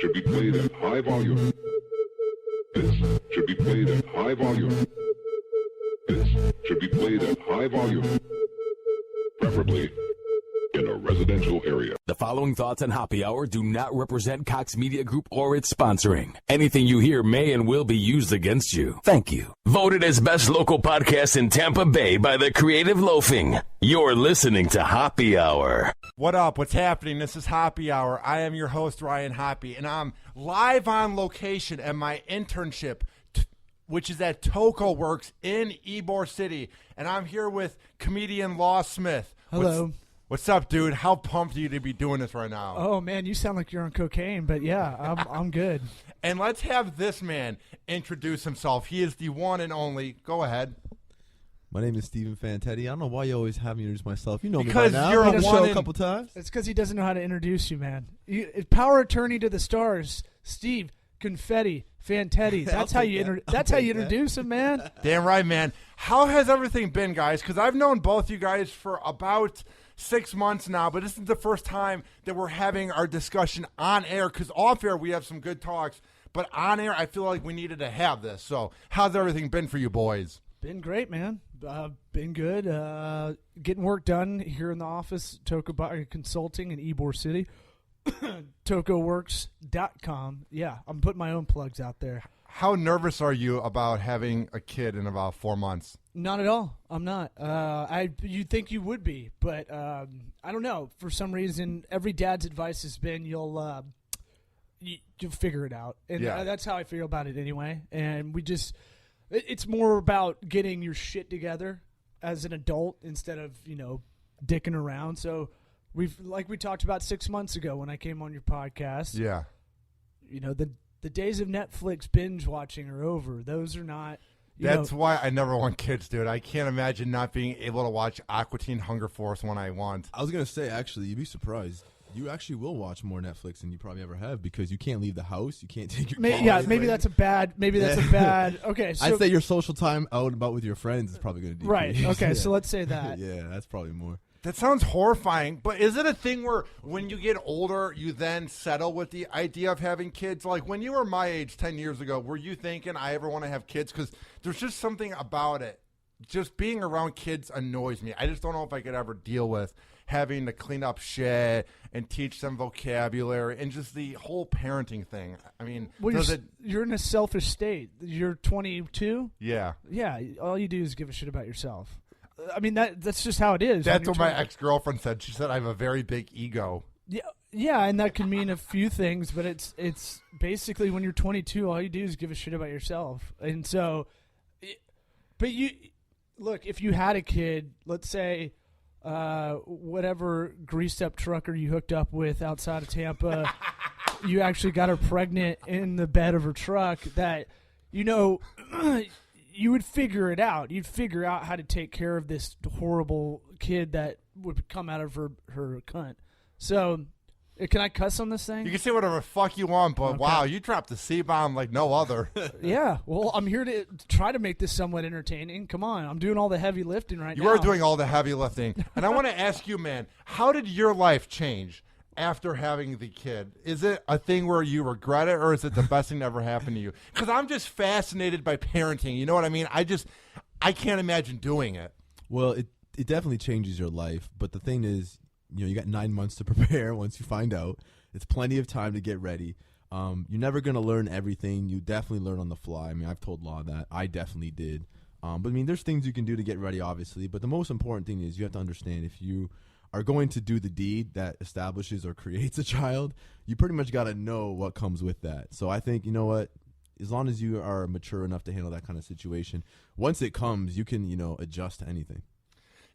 should be played at high volume. This should be played at high volume. This should be played at high volume. Preferably in a residential area. The following thoughts on Hoppe Hour do not represent Cox Media Group or its sponsoring. Anything you hear may and will be used against you. Thank you. Voted as best local podcast in Tampa Bay by the Creative Loafing. You're listening to Hoppe Hour. What up? What's happening? This is Hoppe Hour. I am your host, Ryan Hoppe, and I'm live on location at my internship, which is at Toco Works in Ybor City, and I'm here with comedian Law Smith. Hello. What's up, dude? How pumped are you to be doing this right now? Oh, man, you sound like you're on cocaine, but yeah, I'm good. And let's have this man introduce himself. He is the one and only. Go ahead. My name is Stephen Fantetti. I don't know why you always have me introduce myself. You know because me by now. You're I've a been on one the show a couple times. It's because he doesn't know how to introduce you, man. Power attorney to the stars, Steve Confetti Fantetti. That's how you introduce him, man. Damn right, man. How has everything been, guys? Because I've known both you guys for about 6 months now, but this is the first time that we're having our discussion on air, because off air we have some good talks, but on air I feel like we needed to have this. So how's everything been for you boys? Been great, man. Been good. Getting work done here in the office, Toco Consulting in Ybor City. TocoWorks.com. Yeah, I'm putting my own plugs out there. How nervous are you about having a kid in about 4 months? Not at all. I'm not. You'd think you would be, but I don't know. For some reason, every dad's advice has been you'll figure it out, and that's how I feel about it anyway. And it's more about getting your shit together as an adult instead of dicking around. So we talked about 6 months ago when I came on your podcast. Yeah, the days of Netflix binge watching are over. Those are not. That's why I never want kids, dude. I can't imagine not being able to watch Aqua Teen Hunger Force when I want. I was going to say, actually, you'd be surprised. You actually will watch more Netflix than you probably ever have because you can't leave the house. You can't take your kids. Yeah, maybe that's a bad. Okay, so I'd say your social time out and about with your friends is probably going to decrease. Right. Okay, so let's say that. Yeah, that's probably more. That sounds horrifying, but is it a thing where when you get older, you then settle with the idea of having kids? Like when you were my age 10 years ago, were you thinking I ever want to have kids? Because there's just something about it. Just being around kids annoys me. I just don't know if I could ever deal with having to clean up shit and teach them vocabulary and just the whole parenting thing. I mean, you're in a selfish state. You're 22? Yeah. Yeah, all you do is give a shit about yourself. I mean, that's just how it is. That's what my ex-girlfriend said. She said I have a very big ego. Yeah, and that can mean a few things, but it's basically when you're 22, all you do is give a shit about yourself. And so, but look, if you had a kid, let's say whatever greased-up trucker you hooked up with outside of Tampa, you actually got her pregnant in the bed of her truck, that, you would figure it out. You'd figure out how to take care of this horrible kid that would come out of her cunt. So, can I cuss on this thing? You can say whatever the fuck you want, but wow, you dropped the C-bomb like no other. Yeah, well, I'm here to try to make this somewhat entertaining. Come on, I'm doing all the heavy lifting now. You are doing all the heavy lifting. And I want to ask you, man, how did your life change after having the kid? Is it a thing where you regret it, or is it the best thing that ever happened to you? Because I'm just fascinated by parenting. You know what I mean? I can't imagine doing it. Well, it definitely changes your life. But the thing is, you got 9 months to prepare once you find out. It's plenty of time to get ready. You're never going to learn everything. You definitely learn on the fly. I mean, I've told Law that. I definitely did. But, I mean, there's things you can do to get ready, obviously. But the most important thing is you have to understand if you are going to do the deed that establishes or creates a child, you pretty much got to know what comes with that. So I think, you know what, as long as you are mature enough to handle that kind of situation, once it comes, you can, adjust to anything.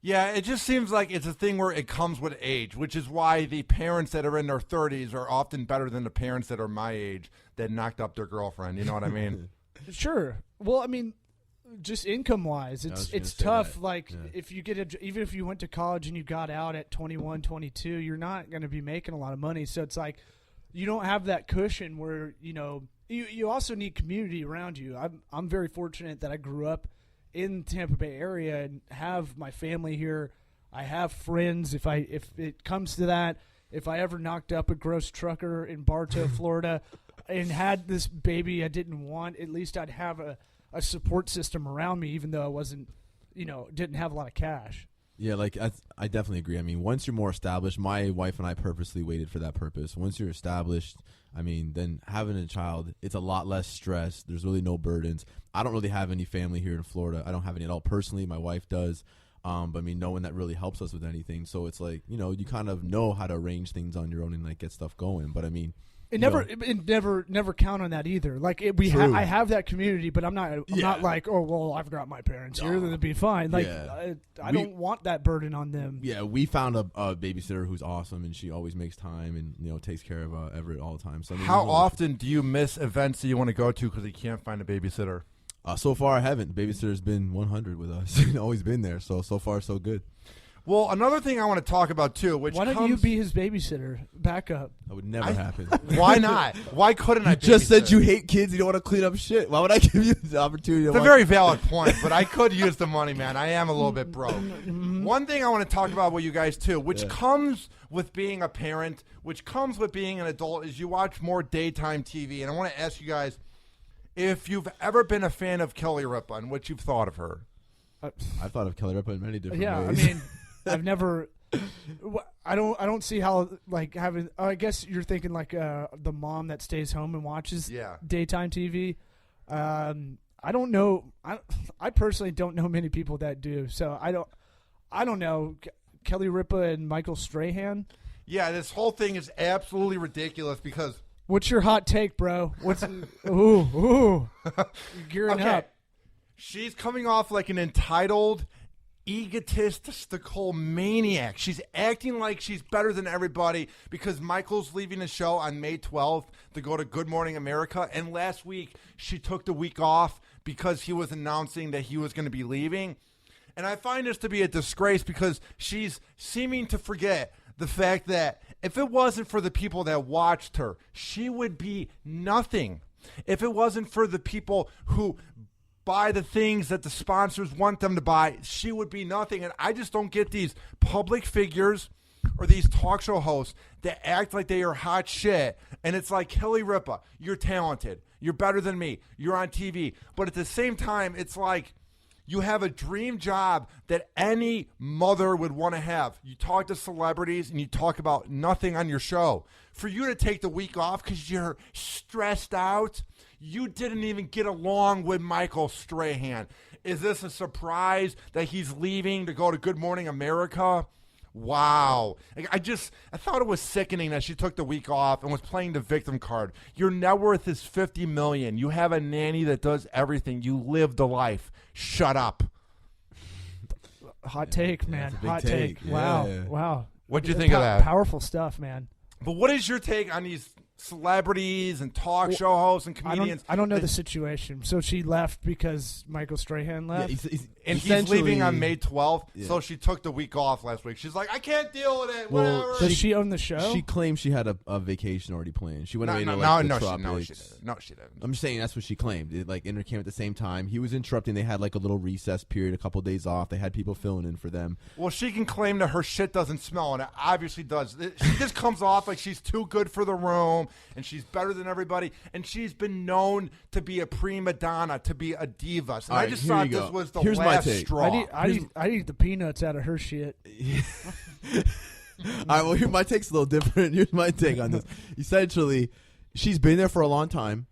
Yeah, it just seems like it's a thing where it comes with age, which is why the parents that are in their 30s are often better than the parents that are my age that knocked up their girlfriend. You know what I mean? Sure. Well, I mean, just income-wise, it's tough. That. Like, if you even if you went to college and you got out at 21, 22, you're not going to be making a lot of money. So it's like you don't have that cushion where, you also need community around you. I'm very fortunate that I grew up in Tampa Bay area and have my family here. I have friends. If it comes to that, if I ever knocked up a gross trucker in Bartow, Florida, and had this baby I didn't want, at least I'd have a support system around me, even though I wasn't, didn't have a lot of cash. Yeah, like I definitely agree. I mean, once you're more established, my wife and I purposely waited for that purpose. Once you're established, I mean, then having a child, it's a lot less stress. There's really no burdens. I don't really have any family here in Florida. I don't have any at all personally. My wife does. But I mean, no one that really helps us with anything. So it's like, you kind of know how to arrange things on your own and like get stuff going. But I mean, It never count on that either. Like I have that community, but I'm not like, oh well, I've got my parents here, that'd be fine. Like I don't want that burden on them. Yeah, we found a babysitter who's awesome, and she always makes time and takes care of Everett all the time. So I mean, how often do you miss events that you want to go to because you can't find a babysitter? So far, I haven't. The babysitter's been 100 with us. Always been there. So far, so good. Well, another thing I want to talk about, too, which why don't you be his babysitter? Back up. That would never happen. Why not? Why couldn't I just said you hate kids. You don't want to clean up shit. Why would I give you the opportunity? It's a very valid point, but I could use the money, man. I am a little bit broke. One thing I want to talk about with you guys, too, which comes with being a parent, which comes with being an adult, is you watch more daytime TV. And I want to ask you guys if you've ever been a fan of Kelly Ripa and what you've thought of her. I've thought of Kelly Ripa in many different ways. Yeah, I mean, I've never. I don't see how like having. I guess you're thinking like the mom that stays home and watches daytime TV. I don't know. I personally don't know many people that do. So I don't know. Kelly Ripa and Michael Strahan. Yeah, this whole thing is absolutely ridiculous because. What's your hot take, bro? What's ooh gearing up? She's coming off like an entitled, egotistical maniac. She's acting like she's better than everybody because Michael's leaving the show on May 12th to go to Good Morning America. And last week, she took the week off because he was announcing that he was going to be leaving. And I find this to be a disgrace because she's seeming to forget the fact that if it wasn't for the people that watched her, she would be nothing. If it wasn't for the people who buy the things that the sponsors want them to buy, she would be nothing. And I just don't get these public figures or these talk show hosts that act like they are hot shit. And it's like, Kelly Ripa, you're talented. You're better than me. You're on TV. But at the same time, it's like you have a dream job that any mother would want to have. You talk to celebrities and you talk about nothing on your show. For you to take the week off because you're stressed out, you didn't even get along with Michael Strahan. Is this a surprise that he's leaving to go to Good Morning America? Wow. I thought it was sickening that she took the week off and was playing the victim card. Your net worth is $50 million. You have a nanny that does everything. You live the life. Shut up. Hot take, man. Hot take. Yeah. Wow. What'd you think of that? Powerful stuff, man. But what is your take on these celebrities and talk show hosts and comedians? I don't know the situation. So she left because Michael Strahan left? Yeah, he's leaving on May 12th, so she took the week off last week. She's like, I can't deal with it. Whatever. Does she own the show? She claimed she had a vacation already planned. She went away to the tropics. No, she didn't. I'm just saying that's what she claimed. It like came at the same time. He was interrupting. They had like a little recess period, a couple days off. They had people filling in for them. Well, she can claim that her shit doesn't smell, and it obviously does. She just comes off like she's too good for the room, and she's better than everybody, and she's been known to be a prima donna, to be a diva. So I just thought this was the last straw. I eat the peanuts out of her shit. All right, well, my take's a little different. Here's my take on this. Essentially, she's been there for a long time.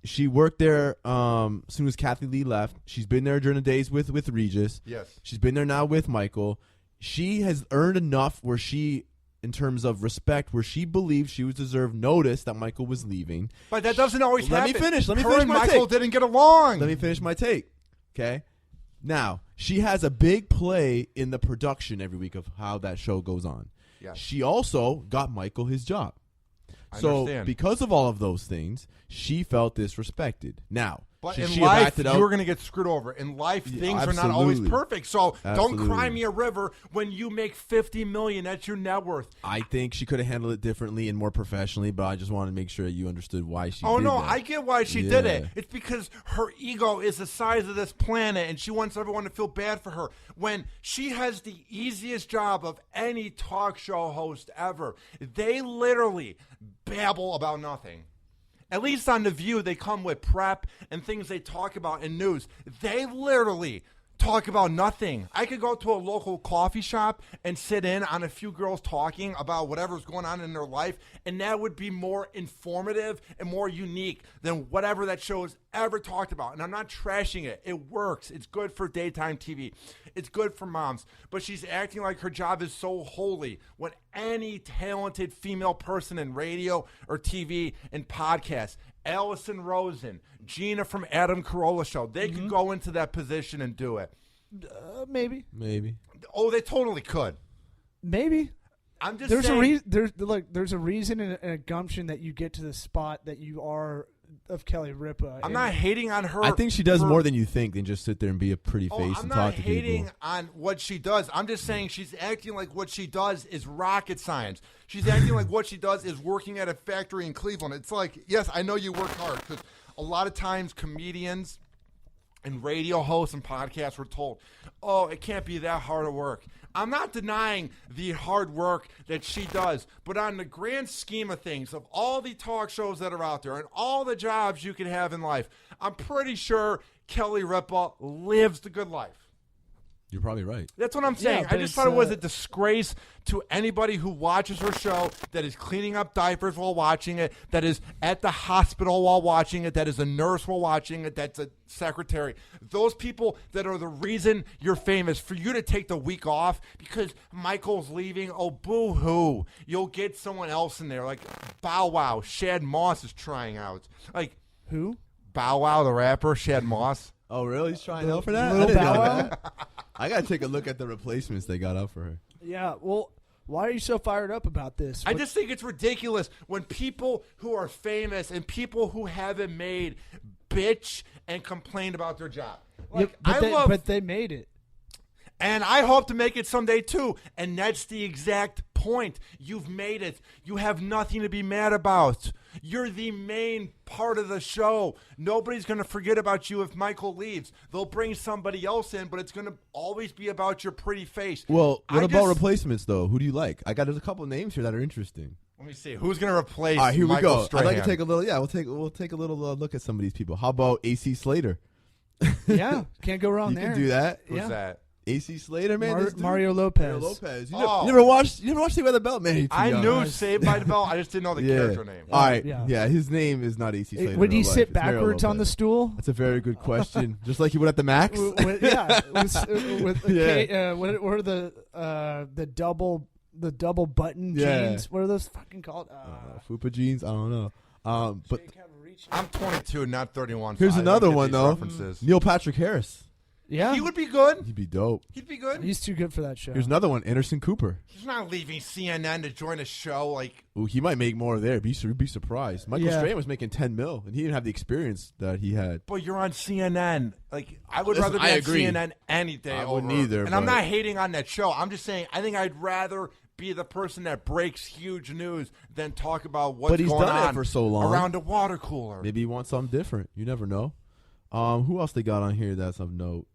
She worked there as soon as Kathy Lee left. She's been there during the days with Regis. Yes. She's been there now with Michael. She has earned enough where she, in terms of respect, where she believes she was deserved notice that Michael was leaving. But that doesn't always happen. Let me finish Her my and Michael didn't get along. Let me finish my take. Okay? Now, she has a big play in the production every week of how that show goes on. Yes. She also got Michael his job. I so understand. because of all of those things, she felt disrespected. Now, But Should in she have life, acted out? you're going to get screwed over. In life, things are not always absolutely. perfect. So don't cry Absolutely. me a river when you make $50 million. That's your net worth. I think she could have handled it differently and more professionally, but I just wanted to make sure you understood why she Oh, did no, that. I get why she did it. Yeah. It's because her ego is the size of this planet, and she wants everyone to feel bad for her. When she has the easiest job of any talk show host ever, they literally babble about nothing. At least on The View, they come with prep and things they talk about in news. They literally talk about nothing. I could go to a local coffee shop and sit in on a few girls talking about whatever's going on in their life, and that would be more informative and more unique than whatever that show has ever talked about. And I'm not trashing it. It works. It's good for daytime TV. It's good for moms. But she's acting like her job is so holy when any talented female person in radio or TV and podcasts, Allison Rosen, Gina from Adam Carolla Show, they could go into that position and do it. Maybe. Oh, they totally could. Maybe. I'm just There's saying. there's a reason and a gumption that you get to the spot that you are of Kelly Ripa. I'm not hating on her. I think she does for- more than you think than just sit there and be a pretty face I'm and not talk to hating people. on what she does. I'm just saying she's acting like what she does is rocket science. She's acting like what she does is working at a factory in Cleveland. It's like, yes, I know you work hard, because a lot of times comedians and radio hosts and podcasts were told, oh, it can't be that hard of work. I'm not denying the hard work that she does, but on the grand scheme of things, of all the talk shows that are out there and all the jobs you could have in life, I'm pretty sure Kelly Ripa lives the good life. You're probably right. That's what I'm saying. but I just it's, thought it was a disgrace to anybody who watches her show, that is cleaning up diapers while watching it, that is at the hospital while watching it, that is a nurse while watching it, that's a secretary. Those people that are the reason you're famous, for you to take the week off because Michael's leaving, oh, boo-hoo. You'll get someone else in there, like Bow Wow. Shad Moss is trying out. Like, Who? Bow Wow, the rapper, Shad Moss. Oh, really? He's trying out for that? Little I didn't Bow know Wow? that. I got to take a look at the replacements they got up for her. Yeah. Well, why are you so fired up about this? I just think it's ridiculous when people who are famous and people who have it made bitch and complain about their job. Like, but they made it. And I hope to make it someday too. And that's the exact point. You've made it. You have nothing to be mad about. You're the main part of the show. Nobody's going to forget about you if Michael leaves. They'll bring somebody else in, but it's going to always be about your pretty face. Well, what I about just- replacements, though? Who do you like? There's a couple names here that are interesting. Let me see. Who's going to replace All right, here Michael we go. Strahan? I'd like to take a little. Yeah, we'll take a little look at some of these people. How about AC Slater? Yeah. Can't go wrong You there. can do that. Who's Yeah. that? AC Slater, man. this dude. Mario Lopez. Mario Lopez. You Oh. never watched Saved by the Bell, man. You're too I young. knew Saved by the Bell. I just didn't know the Yeah. character name. All right. Yeah. Yeah. His name is not AC Slater. Would in he real life. sit It's Mario backwards on the Lopez. stool? That's a very good question. Just like he would at the Max. Yeah. With Yeah. what are the double button Yeah. jeans? What are those fucking called? Fupa jeans. I don't know. But I'm 22, not 31. so here's I don't another get one these though. references. Neil Patrick Harris. Yeah. He would be good. He'd be dope. He'd be good. He's too good for that show. Here's another one. Anderson Cooper. He's not leaving CNN to join a show like. Ooh, he might make more there. Be surprised. Michael Yeah. Strahan was making $10 million, and he didn't have the experience that he had. But you're on CNN. Like, I would Listen, rather be I on agree. CNN any day. I over. wouldn't either, And I'm but- not hating on that show. I'm just saying I think I'd rather be the person that breaks huge news than talk about what's But he's going done it on for so long. around a water cooler. Maybe he wants something different. You never know. Who else they got on here that's of note?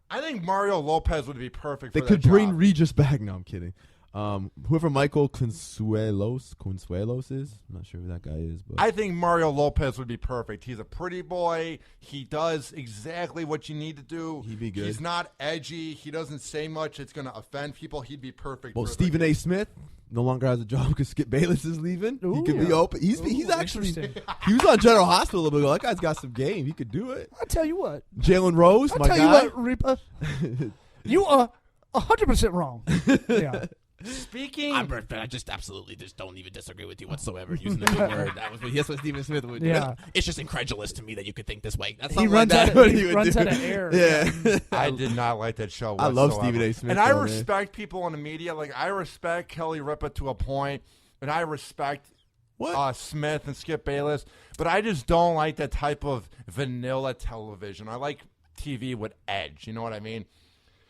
I think Mario Lopez would be perfect They for could that bring job. Regis back. No, I'm kidding. Whoever Michael Consuelos is, I'm not sure who that guy is, but I think Mario Lopez would be perfect. He's a pretty boy. He does exactly what you need to do. He'd be good. He's not edgy. He doesn't say much. It's going to offend people. He'd be perfect. well, for Stephen A. Smith no longer has a job because Skip Bayless is leaving. Ooh, he could be yeah. open. He's Ooh, actually interesting. he was on General Hospital a little bit ago. That guy's got some game. He could do it. I'll tell you what. Jalen Rose, I'll my tell guy. you what, Ripa. You are 100% wrong. Yeah. Speaking. I just absolutely just don't even disagree with you whatsoever using the good word. That's what Stephen Smith would do. Yeah. It's just incredulous to me that you could think this way. That's He something runs like out that. of, he would runs do. out of air. Yeah. I did not like that show I love whatsoever. Stephen A. Smith, And I though, man. respect people in the media. Like, I respect Kelly Ripa to a point, and I respect Smith and Skip Bayless, but I just don't like that type of vanilla television. I like TV with edge. You know what I mean?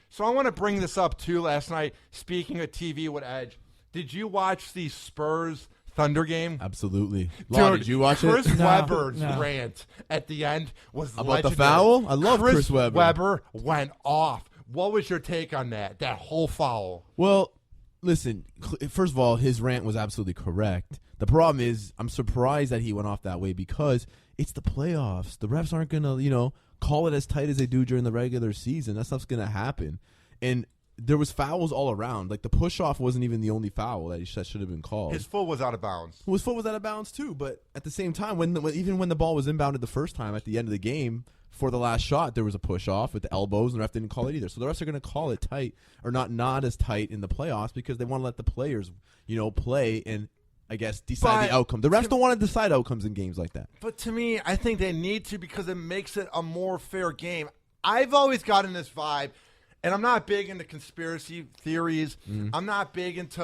So I want to bring this up, too, last night. Speaking of TV with edge, did you watch the Spurs Thunder game? Absolutely. Dude, did you watch Chris it? Webber's rant at the end was About legendary. the foul? I love Chris Webber. Webber went off. What was your take on that whole foul? Well, listen, first of all, his rant was absolutely correct. The problem is I'm surprised that he went off that way because it's the playoffs. The refs aren't going to, call it as tight as they do during the regular season. That stuff's going to happen. And there was fouls all around. Like the push-off wasn't even the only foul that should have been called. His foot was out of bounds. His foot was out of bounds too, but at the same time, even when the ball was inbounded the first time at the end of the game, for the last shot, there was a push-off with the elbows, and the ref didn't call it either. So the refs are going to call it tight or not as tight in the playoffs because they want to let the players, play and, I guess, decide the outcome. The refs don't want to decide outcomes in games like that. But to me, I think they need to because it makes it a more fair game. I've always gotten this vibe, and I'm not big into conspiracy theories. I'm not big into,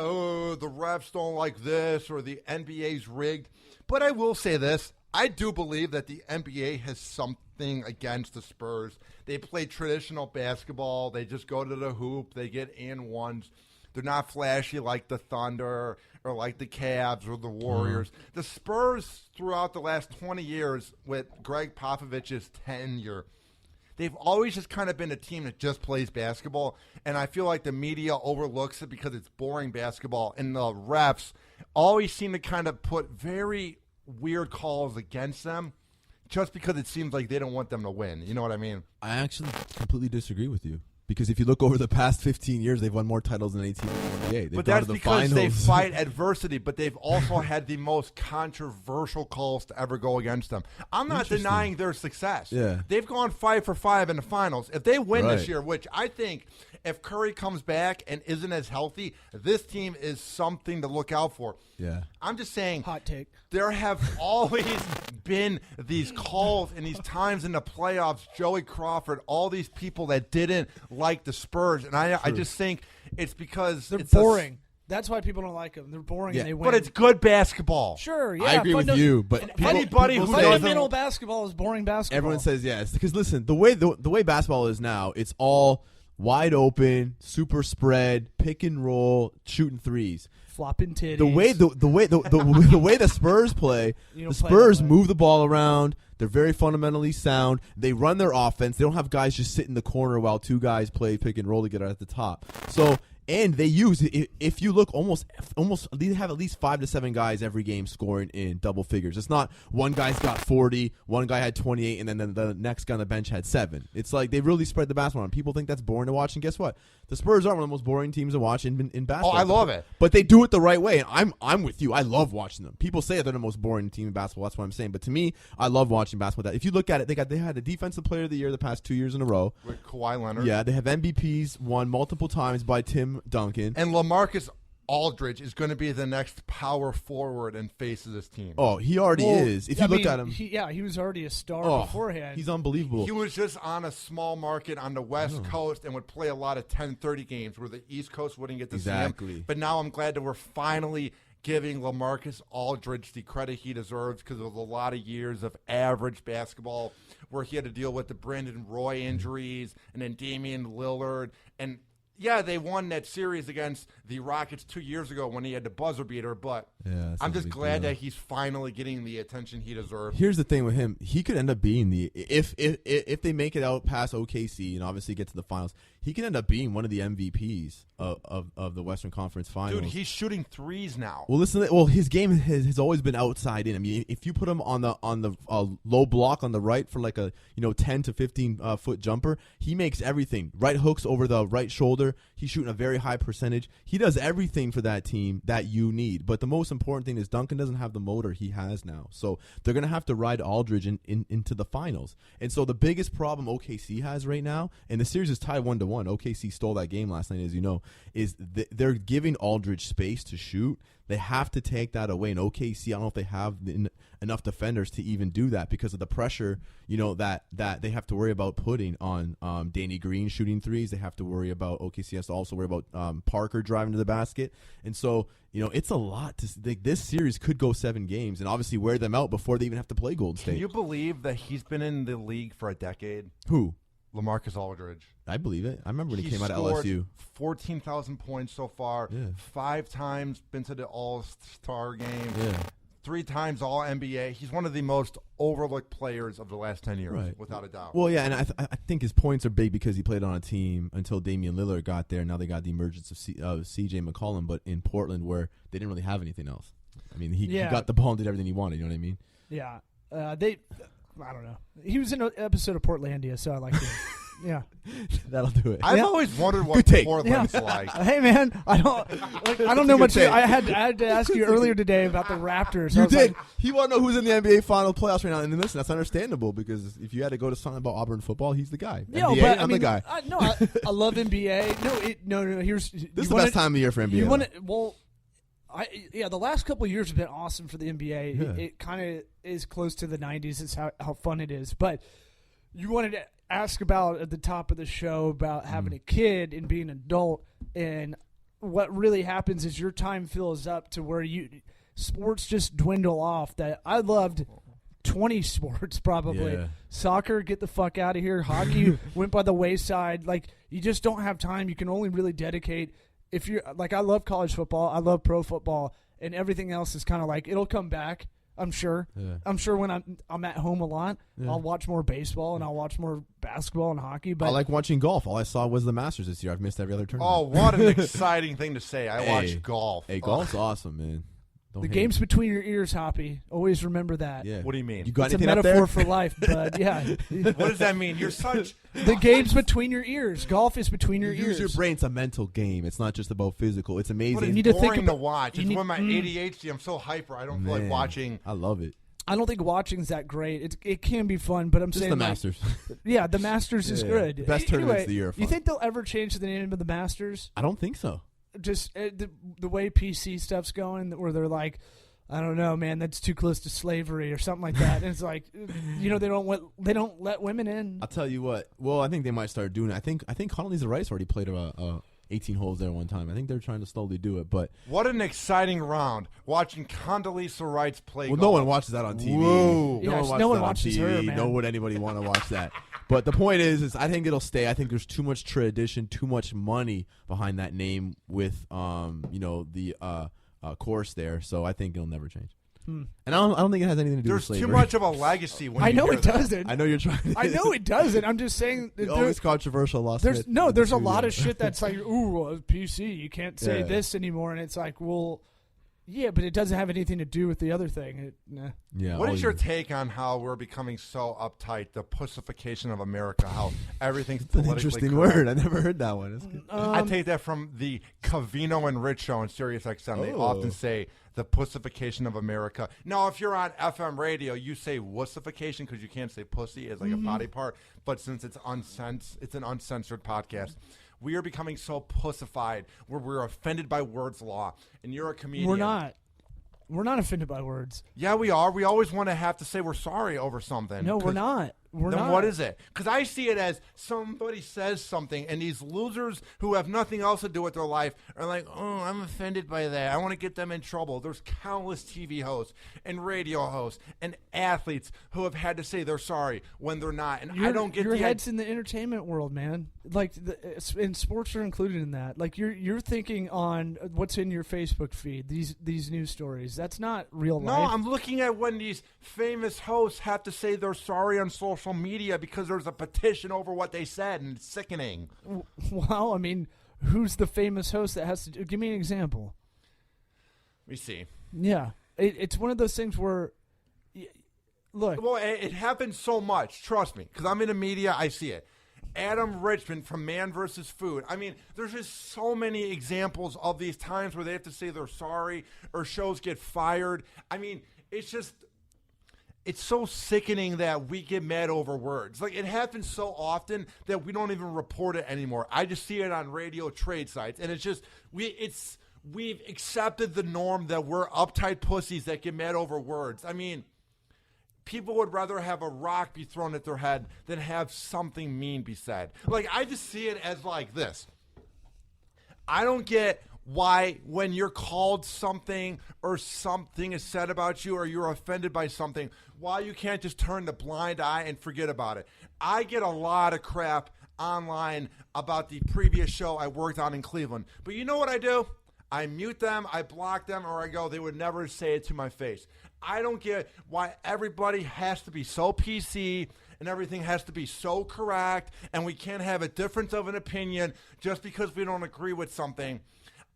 the refs don't like this or the NBA's rigged. But I will say this. I do believe that the NBA has something against the Spurs. They play traditional basketball. They just go to the hoop. They get and ones. They're not flashy like the Thunder or like the Cavs or the Warriors. The Spurs, throughout the last 20 years with Greg Popovich's tenure, they've always just kind of been a team that just plays basketball, and I feel like the media overlooks it because it's boring basketball, and the refs always seem to kind of put very weird calls against them just because it seems like they don't want them to win. You know what I mean? I actually completely disagree with you. Because if you look over the past 15 years, they've won more titles than 18 in the NBA. But that's because they fight adversity, but they've also had the most controversial calls to ever go against them. I'm not denying their success. Yeah. They've gone 5 for 5 in the finals. If they win this Right. year, which I think if Curry comes back and isn't as healthy, this team is something to look out for. Yeah. I'm just saying, Hot take. there have always been these calls and these times in the playoffs, Joey Crawford, all these people that didn't like the Spurs. And I just think it's because They're it's boring. That's why people don't like them. They're boring and they win. But it's good basketball. Sure, yeah. I agree with you, but Anybody who fundamental doesn't, basketball is boring basketball. everyone says yes. Because listen, the way basketball is now, it's all wide open, super spread, pick and roll, shooting threes. flopping titties. The way the Spurs play, You don't the play Spurs that way. move the ball around. They're very fundamentally sound. They run their offense. They don't have guys just sit in the corner while two guys play pick and roll to get out at the top. So, and they use, if you look, almost they have at least 5 to 7 guys every game scoring in double figures. It's not one guy's got 40, one guy had 28, and then the next guy on the bench had 7. It's like they really spread the basketball around. People think that's boring to watch, and guess what? The Spurs are one of the most boring teams to watch in basketball. I love it. But they do it the right way, and I'm with you. I love watching them. People say they're the most boring team in basketball. That's what I'm saying. But to me, I love watching basketball. If you look at it, they had the Defensive Player of the Year the past 2 years in a row. With Kawhi Leonard. Yeah, they have MVPs won multiple times by Tim Duncan. And Lamarcus Aldridge is going to be the next power forward and face of this team. Oh, he already is. If you look at him, he was already a star beforehand. He's unbelievable. He was just on a small market on the West Coast and would play a lot of 10-30 games where the East Coast wouldn't get to see him. But now I'm glad that we're finally giving Lamarcus Aldridge the credit he deserves because of a lot of years of average basketball where he had to deal with the Brandon Roy injuries and then Damian Lillard. And yeah, they won that series against the Rockets 2 years ago when he had the buzzer beater, but I'm just glad that he's finally getting the attention he deserves. Here's the thing with him. He could end up being if they make it out past OKC and obviously get to the finals, he can end up being one of the MVPs of the Western Conference Finals. Dude, he's shooting threes now. Well, listen. Well, his game has always been outside in. I mean, if you put him on the low block on the right for like a 10 to 15 foot jumper, he makes everything. Right hooks over the right shoulder. He's shooting a very high percentage. He does everything for that team that you need. But the most important thing is Duncan doesn't have the motor he has now. So they're going to have to ride Aldridge into the finals. And so the biggest problem OKC has right now, and the series is tied 1-1. 1. OKC stole that game last night, as you know. They're giving Aldridge space to shoot. They have to take that away. And OKC, I don't know if they have enough defenders to even do that because of the pressure, that they have to worry about putting on Danny Green shooting threes. They have to worry about OKC has to also worry about Parker driving to the basket. And so, it's a lot. This series could go 7 games and obviously wear them out before they even have to play Golden State. Can you believe that he's been in the league for a decade? Who? Lamarcus Aldridge. I believe it. I remember when he came out of LSU. 14,000 points so far. Yeah. 5 times been to the All-Star game. Yeah. 3 times All-NBA. He's one of the most overlooked players of the last 10 years, right, without a doubt. Well, yeah, and I think his points are big because he played on a team until Damian Lillard got there. Now they got the emergence of C.J. McCollum, but in Portland where they didn't really have anything else. I mean, he got the ball and did everything he wanted. You know what I mean? Yeah. I don't know. He was in an episode of Portlandia, so I liked him. Yeah, that'll do it. I've always wondered what Portland's like. Hey man, I don't know much. I had to ask you earlier today about the Raptors. You did. He want to know who's in the NBA final playoffs right now, and listen, that's understandable because if you had to go to something about Auburn football, he's the guy. Yeah, NBA, but I'm the guy. I love NBA. No. Here's this is the best time of year for NBA. The last couple of years have been awesome for the NBA. Yeah. It kind of is close to the 90s. It's how fun it is. But you wanted to ask about at the top of the show about having a kid and being an adult, and what really happens is your time fills up to where sports just dwindle off. That I loved 20 sports probably. Yeah. Soccer, get the fuck out of here. Hockey went by the wayside. Like, you just don't have time. You can only really dedicate. If you're like, I love college football, I love pro football, and everything else is kind of like, it'll come back. I'm sure. Yeah. I'm sure when I'm at home a lot, I'll watch more baseball and I'll watch more basketball and hockey. But I like watching golf. All I saw was the Masters this year. I've missed every other tournament. Oh, what an exciting thing to say! I watch golf. Hey, golf's awesome, man. The game's between your ears, Hoppy. Always remember that. Yeah. What do you mean? You got it's a metaphor for life, bud. Yeah. What does that mean? You're such. The game's between your ears. Golf is between your ears. Use your brain. It's a mental game. It's not just about physical. It's amazing. But it's you need to think boring to watch. It's when my ADHD. I'm so hyper. I don't feel like watching. I love it. I don't think watching's that great. It can be fun, but I'm just saying the Masters. Yeah, the Masters is good. Best tournaments of the year. You think they'll ever change the name of the Masters? I don't think so. Just the way PC stuff's going, where they're like, I don't know, man, that's too close to slavery or something like that. And it's like, they don't let women in. I'll tell you what. Well, I think they might start doing it. I think Condoleezza Rice already played 18 holes there one time. I think they're trying to slowly do it. But what an exciting round watching Condoleezza Rice play. Well, golf. no one watches that on TV. Whoa. No one watches on TV. her, man. Nor would anybody want to watch that. But the point is I think it'll stay. I think there's too much tradition, too much money behind that name with the course there. So I think it'll never change. And I don't think it has anything to do with slavery. There's too much of a legacy. When I know it that. doesn't. I know you're trying. I know it doesn't. I'm just saying. Always controversial. There's a lot of shit that's like, ooh, PC. You can't say this anymore, and it's like, well, yeah, but it doesn't have anything to do with the other thing. Yeah. What is your take on how we're becoming so uptight? The pussification of America. How everything's politically interesting correct. word. I never heard that one. That's good. I take that from the Covino and Rich show on Sirius XM. They often say the pussification of America. Now, if you're on FM radio, you say wussification because you can't say pussy as like a body part. But since it's an uncensored podcast. We are becoming so pussified where we're offended by words law. And you're a comedian. We're not. We're not offended by words. Yeah, we are. We always want to have to say we're sorry over something. No, we're not. Then what is it? Because I see it as somebody says something, and these losers who have nothing else to do with their life are like, oh, I'm offended by that. I want to get them in trouble. There's countless TV hosts and radio hosts and athletes who have had to say they're sorry when they're not. And I don't get your head's in the entertainment world, man. Like, and sports are included in that. Like, you're thinking on what's in your Facebook feed. These news stories. That's not real life. No, I'm looking at when these famous hosts have to say they're sorry on social media because there's a petition over what they said, and it's sickening. Well, I mean, who's the famous host that has to give me an example? Let me see. Yeah, it's one of those things where, look. Well, it happens so much. Trust me, because I'm in the media, I see it. Adam Richman from Man vs. Food. I mean, there's just so many examples of these times where they have to say they're sorry or shows get fired. I mean, it's just... it's so sickening that we get mad over words. Like, it happens so often that we don't even report it anymore. I just see it on radio trade sites, and it's just we've accepted the norm that we're uptight pussies that get mad over words. I mean, people would rather have a rock be thrown at their head than have something mean be said. Like, I just see it as like this. I don't get why when you're called something or something is said about you or you're offended by something, why you can't just turn the blind eye and forget about it. I get a lot of crap online about the previous show I worked on in Cleveland. But you know what I do? I mute them, I block them, or I go, they would never say it to my face. I don't get why everybody has to be so PC and everything has to be so correct and we can't have a difference of an opinion just because we don't agree with something.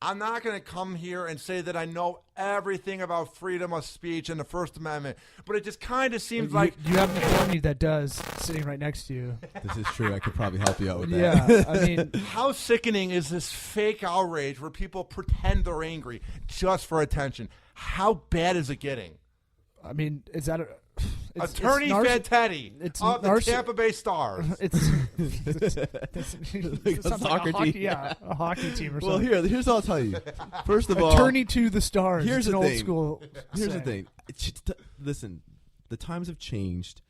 I'm not going to come here and say that I know everything about freedom of speech and the First Amendment, but it just kind of seems like... You have an attorney that does, sitting right next to you. This is true. I could probably help you out with that. Yeah, I mean... How sickening is this fake outrage where people pretend they're angry just for attention? How bad is it getting? I mean, is that... Attorney Fantetti of the Tampa Bay Stars. It's a soccer team. Yeah, a hockey team or Well, something. here's what I'll tell you. First of all, Attorney to the Stars. Here's it's the an thing. old school. Here's the saying. thing. Listen, the times have changed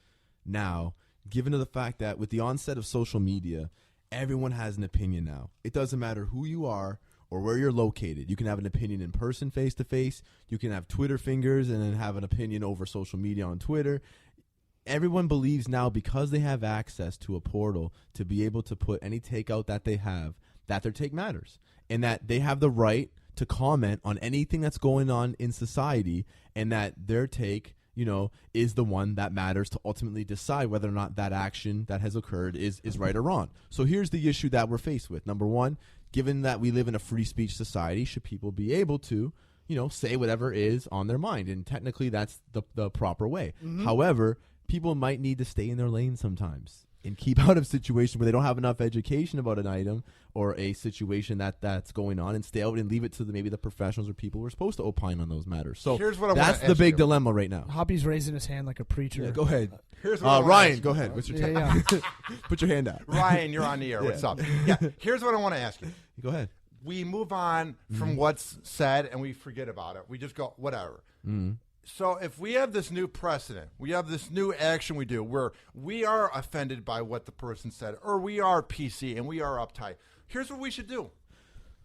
now, given to the fact that with the onset of social media, everyone has an opinion now. It doesn't matter who you are or where you're located. You can have an opinion in person, face-to-face. You can have Twitter fingers and then have an opinion over social media on Twitter. Everyone believes now, because they have access to a portal to be able to put any takeout that they have, that their take matters and that they have the right to comment on anything that's going on in society and that their take, is the one that matters to ultimately decide whether or not that action that has occurred is right or wrong. So here's the issue that we're faced with. Number one, given that we live in a free speech society, should people be able to, say whatever is on their mind? And technically that's the proper way. Mm-hmm. However, people might need to stay in their lane sometimes and keep out of situations where they don't have enough education about an item or a situation that's going on, and stay out and leave it to maybe the professionals or people who are supposed to opine on those matters. So here's what that's the big dilemma right now. Hobby's raising his hand like a preacher. Yeah, go ahead. Here's what Ryan, go ahead. What's your take? Yeah. Put your hand out. Ryan, you're on the air. What's up? Yeah. Here's what I want to ask you. Go ahead. We move on from what's said and we forget about it. We just go, whatever. Mm-hmm. So if we have this new precedent, we have this new action we do where we are offended by what the person said, or we are PC and we are uptight, here's what we should do.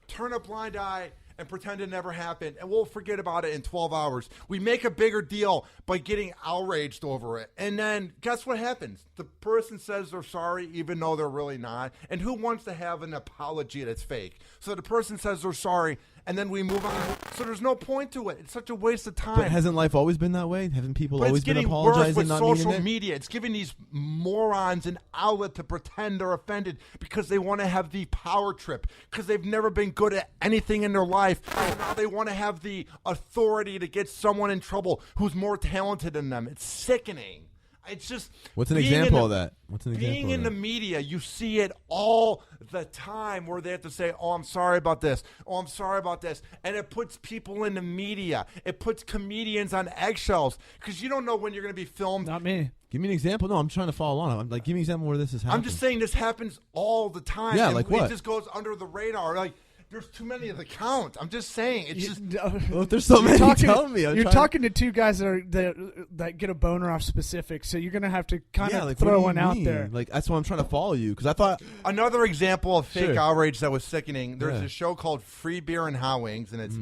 Turn a blind eye and pretend it never happened, and we'll forget about it in 12 hours. We make a bigger deal by getting outraged over it. And then guess what happens? The person says they're sorry even though they're really not. And who wants to have an apology that's fake? So the person says they're sorry, and then we move on. So there's no point to it. It's such a waste of time. But hasn't life always been that way? Haven't people always been apologizing? apologizing? It's getting worse with social media. media. It's giving these morons an outlet to pretend they're offended because they want to have the power trip, because they've never been good at anything in their life. So now they want to have the authority to get someone in trouble who's more talented than them. It's sickening. It's just... What's an example of that? What's an example Being in the media, you see it all the time where they have to say, oh, I'm sorry about this. Oh, I'm sorry about this. And it puts people in the media. It puts comedians on eggshells because you don't know when you're going to be filmed. Not me. Give me an example. No, I'm trying to follow along. Give me an example where this has happened. I'm just saying this happens all the time. Yeah, and like what? It just goes under the radar. Like, there's too many of the count. I'm just saying. It's just... Well, if there's so many, tell me. You're talking to two guys that get a boner off specifics, so you're going to have to kind of throw one out there. That's why I'm trying to follow you, because I thought... Another example of fake outrage that was sickening, there's a show called Free Beer and Hot Wings, and it's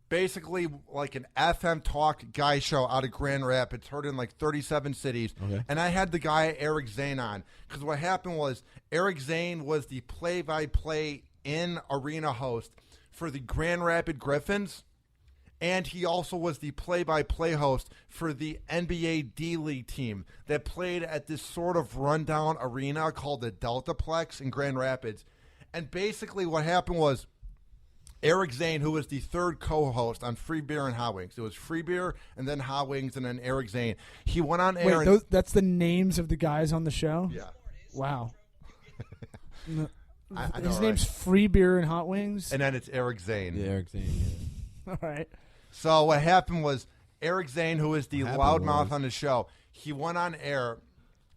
basically like an FM talk guy show out of Grand Rapids, heard in like 37 cities. Okay. And I had the guy Eric Zane on, because what happened was Eric Zane was the play-by-play in-arena host for the Grand Rapids Griffins, and he also was the play-by-play host for the NBA D-League team that played at this sort of rundown arena called the Deltaplex in Grand Rapids. And basically what happened was Eric Zane, who was the third co-host on Free Beer and Hot Wings. It was Free Beer and then Hot Wings and then Eric Zane. He went on air. Wait, that's the names of the guys on the show? Yeah. Wow. I know, his name's Free Beer and Hot Wings? And then it's Eric Zane. Yeah, Eric Zane. All right. So what happened was Eric Zane, who is the loudmouth on the show, he went on air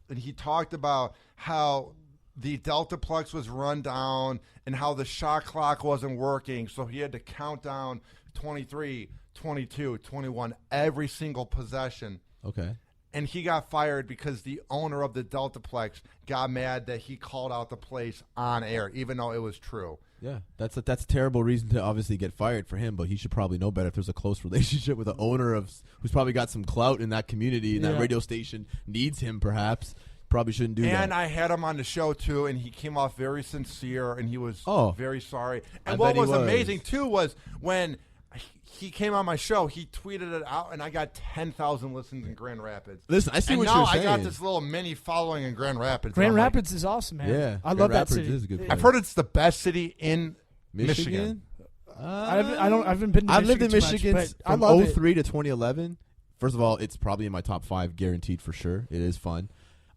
and he talked about how the Deltaplex was run down and how the shot clock wasn't working, so he had to count down 23, 22, 21 every single possession. Okay. And he got fired because the owner of the Deltaplex got mad that he called out the place on air, even though it was true. Yeah, that's a terrible reason to obviously get fired for him, but he should probably know better if there's a close relationship with the owner who's probably got some clout in that community, and that radio station needs him perhaps. Probably shouldn't do that. And I had him on the show, too, and he came off very sincere, and he was very sorry. And what was amazing, too, was when he came on my show, he tweeted it out, and I got 10,000 listens in Grand Rapids. Listen, I see what you're saying. I got this little mini following in Grand Rapids. Grand Rapids is awesome, man. Yeah. I love that city. Is a good place. I've heard it's the best city in Michigan. I haven't been to Michigan I've lived in too Michigan much, but from I love 03 to 2011. First of all, it's probably in my top 5 guaranteed for sure. It is fun.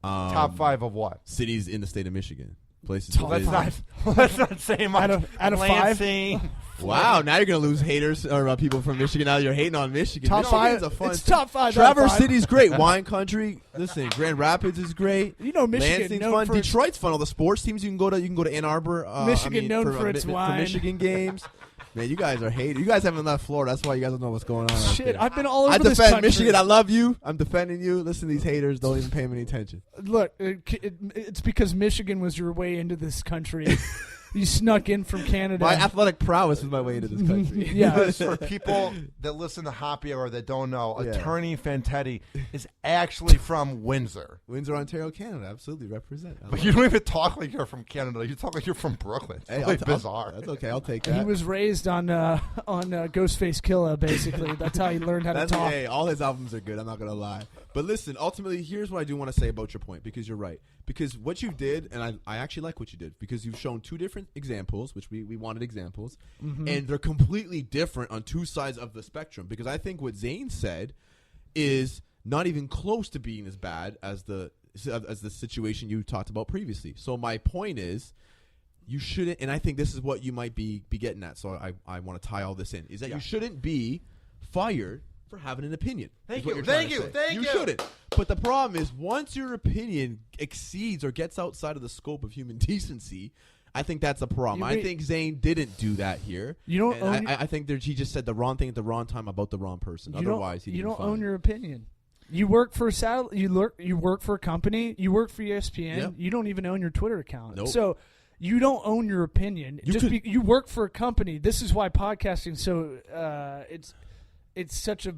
Top 5 of what? Cities in the state of Michigan. Places. Let's not say much. Out of 5? Lansing. Wow, now you're going to lose haters or people from Michigan. Now you're hating on Michigan. Top 5. Michigan's a fun It's top 5. Traverse City's great. Wine country. Listen, Grand Rapids is great. You know, Michigan Lansing's known fun. for Detroit's fun. All the sports teams you can go to Ann Arbor. Michigan known for its wine. For Michigan games. Man, you guys are haters. You guys haven't left Florida. That's why you guys don't know what's going on. Shit, there. I've been all over I this defend country. Michigan. I love you. I'm defending you. Listen, these haters don't even pay me any attention. Look, it's because Michigan was your way into this country. You snuck in from Canada. My athletic prowess was my way into this country. Yeah. For people that listen to Hoppe Hour that don't know, Yeah. Attorney Fantetti is actually from Windsor. Windsor, Ontario, Canada. Absolutely represent. But you don't even talk like you're from Canada. You talk like you're from Brooklyn. It's Hey, bizarre. That's okay. I'll take that. He was raised on Ghostface Killah, basically. That's how he learned how to talk. Hey, all his albums are good. I'm not going to lie. But listen, ultimately, here's what I do want to say about your point, because you're right. Because what you did, and I actually like what you did, because you've shown 2 different examples, which we wanted examples, and they're completely different on 2 sides of the spectrum. Because I think what Zane said is not even close to being as bad as the situation you talked about previously. So my point is, you shouldn't, and I think this is what you might be getting at, so I want to tie all this in, is that you shouldn't be fired for having an opinion. Thank you. You shouldn't. But the problem is, once your opinion exceeds or gets outside of the scope of human decency, I think that's a problem. I think Zane didn't do that here. You don't own I think he just said the wrong thing at the wrong time about the wrong person. Otherwise, he you didn't don't find own it. your opinion. You work for you work for a company. You work for ESPN. Yep. You don't even own your Twitter account. Nope. So you don't own your opinion. You work for a company. This is why podcasting. So it's such a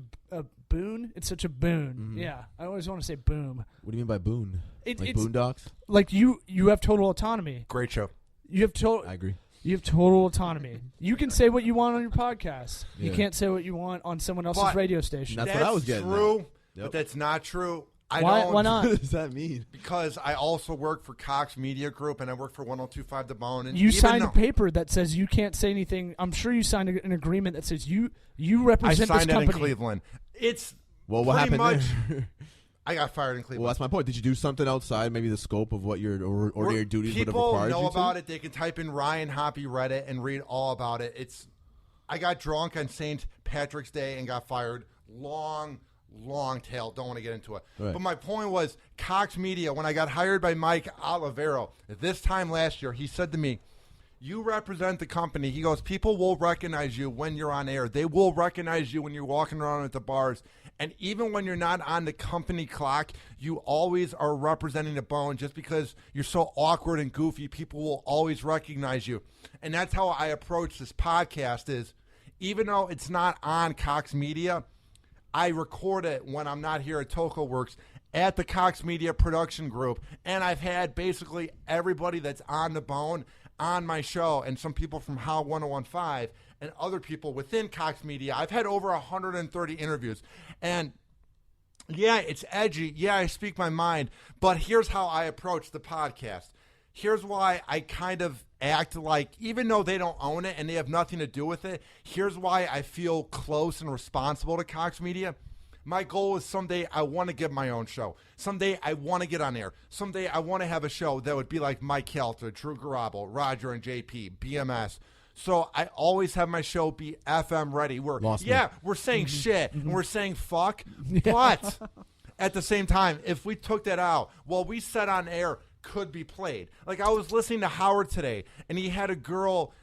boon. It's such a boon. Mm-hmm. Yeah, I always want to say boom. What do you mean by boon? It's Boondocks? Like you have total autonomy. Great show. You have total. I agree. You have total autonomy. You can say what you want on your podcast. You Yeah. can't say what you want on someone else's But radio station. That's what I was getting true, at. Yep. but that's not true. Why not? What does that mean? Because I also work for Cox Media Group, and I work for 102.5 The Bone. And You even signed a though- paper that says you can't say anything. I'm sure you signed an agreement that says you I represent this signed that in company. Cleveland. It's Well, what pretty happened much. there? I got fired in Well, Cleveland. that's my point. Did you do something outside maybe the scope of what your ordinary duties would have People required know you about to? it. They can type in Ryan Hoppe Reddit and read all about it. I got drunk on St. Patrick's Day and got fired. Long tail. Don't want to get into it. Right. But my point was, Cox Media, when I got hired by Mike Olivero, this time last year, he said to me, you represent the company. He goes, people will recognize you when you're on air. They will recognize you when you're walking around at the bars. And even when you're not on the company clock, you always are representing the Bone. Just because you're so awkward and goofy, people will always recognize you. And that's how I approach this podcast is, even though it's not on Cox Media, I record it when I'm not here at Toco Works at the Cox Media Production Group. And I've had basically everybody that's on the Bone on my show, and some people from HOW 1015 and other people within Cox Media. I've had over 130 interviews. And yeah, it's edgy. Yeah, I speak my mind. But here's how I approach the podcast. Here's why I kind of act like, even though they don't own it and they have nothing to do with it, here's why I feel close and responsible to Cox Media. My goal is someday I want to get my own show. Someday I want to get on air. Someday I want to have a show that would be like Mike Kelter, Drew Garabo, Roger and JP, BMS, So I always have my show be FM ready. We're saying shit and we're saying fuck, but at the same time, if we took that out, what we said on air could be played. Like, I was listening to Howard today, and he had a girl,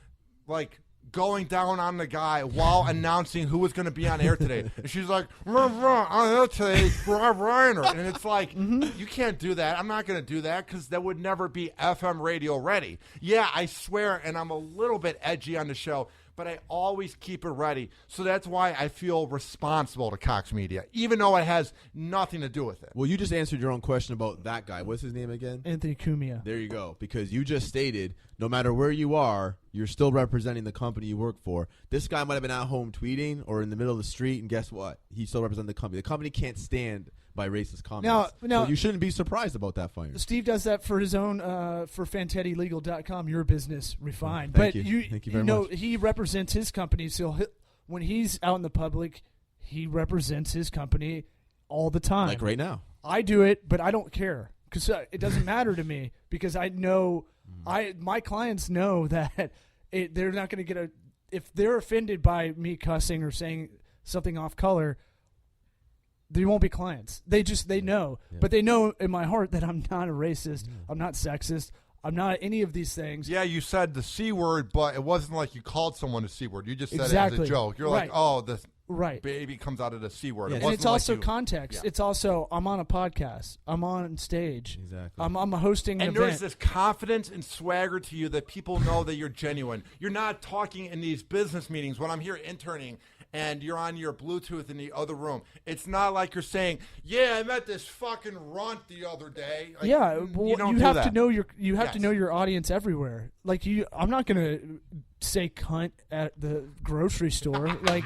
like, going down on the guy while announcing who was going to be on air today. And she's like, on air today, Rob Reiner. And it's like, you can't do that. I'm not going to do that because that would never be FM radio ready. Yeah, I swear, and I'm a little bit edgy on the show, but I always keep it ready. So that's why I feel responsible to Cox Media, even though it has nothing to do with it. Well, you just answered your own question about that guy. What's his name again? Anthony Cumia. There you go. Because you just stated, no matter where you are, you're still representing the company you work for. This guy might have been at home tweeting or in the middle of the street, and guess what? He still represents the company. The company can't stand by racist comments. Now, so you shouldn't be surprised about that fire. Steve does that for his own, for FantettiLegal.com, your business refined. Thank you. Thank you very much. He represents his company, so when he's out in the public, he represents his company all the time. Like right now. I do it, but I don't care because it doesn't matter to me because I know my clients know that they're not going to get if they're offended by me cussing or saying something off color, they won't be clients. They know. Yeah. But they know in my heart that I'm not a racist. I'm not sexist. I'm not any of these things. Yeah, you said the C word, but it wasn't like you called someone a C word. You just said it as a joke. You're like, oh, the baby comes out of the C word. Yeah. And it's also context. Yeah. It's also, I'm on a podcast. I'm on stage. Exactly. I'm hosting an event. And there's this confidence and swagger to you that people know that you're genuine. You're not talking in these business meetings when I'm here interning and you're on your Bluetooth in the other room. It's not like you're saying, I met this fucking runt the other day. Like, you have to know your audience everywhere. Like I'm not gonna say cunt at the grocery store. Like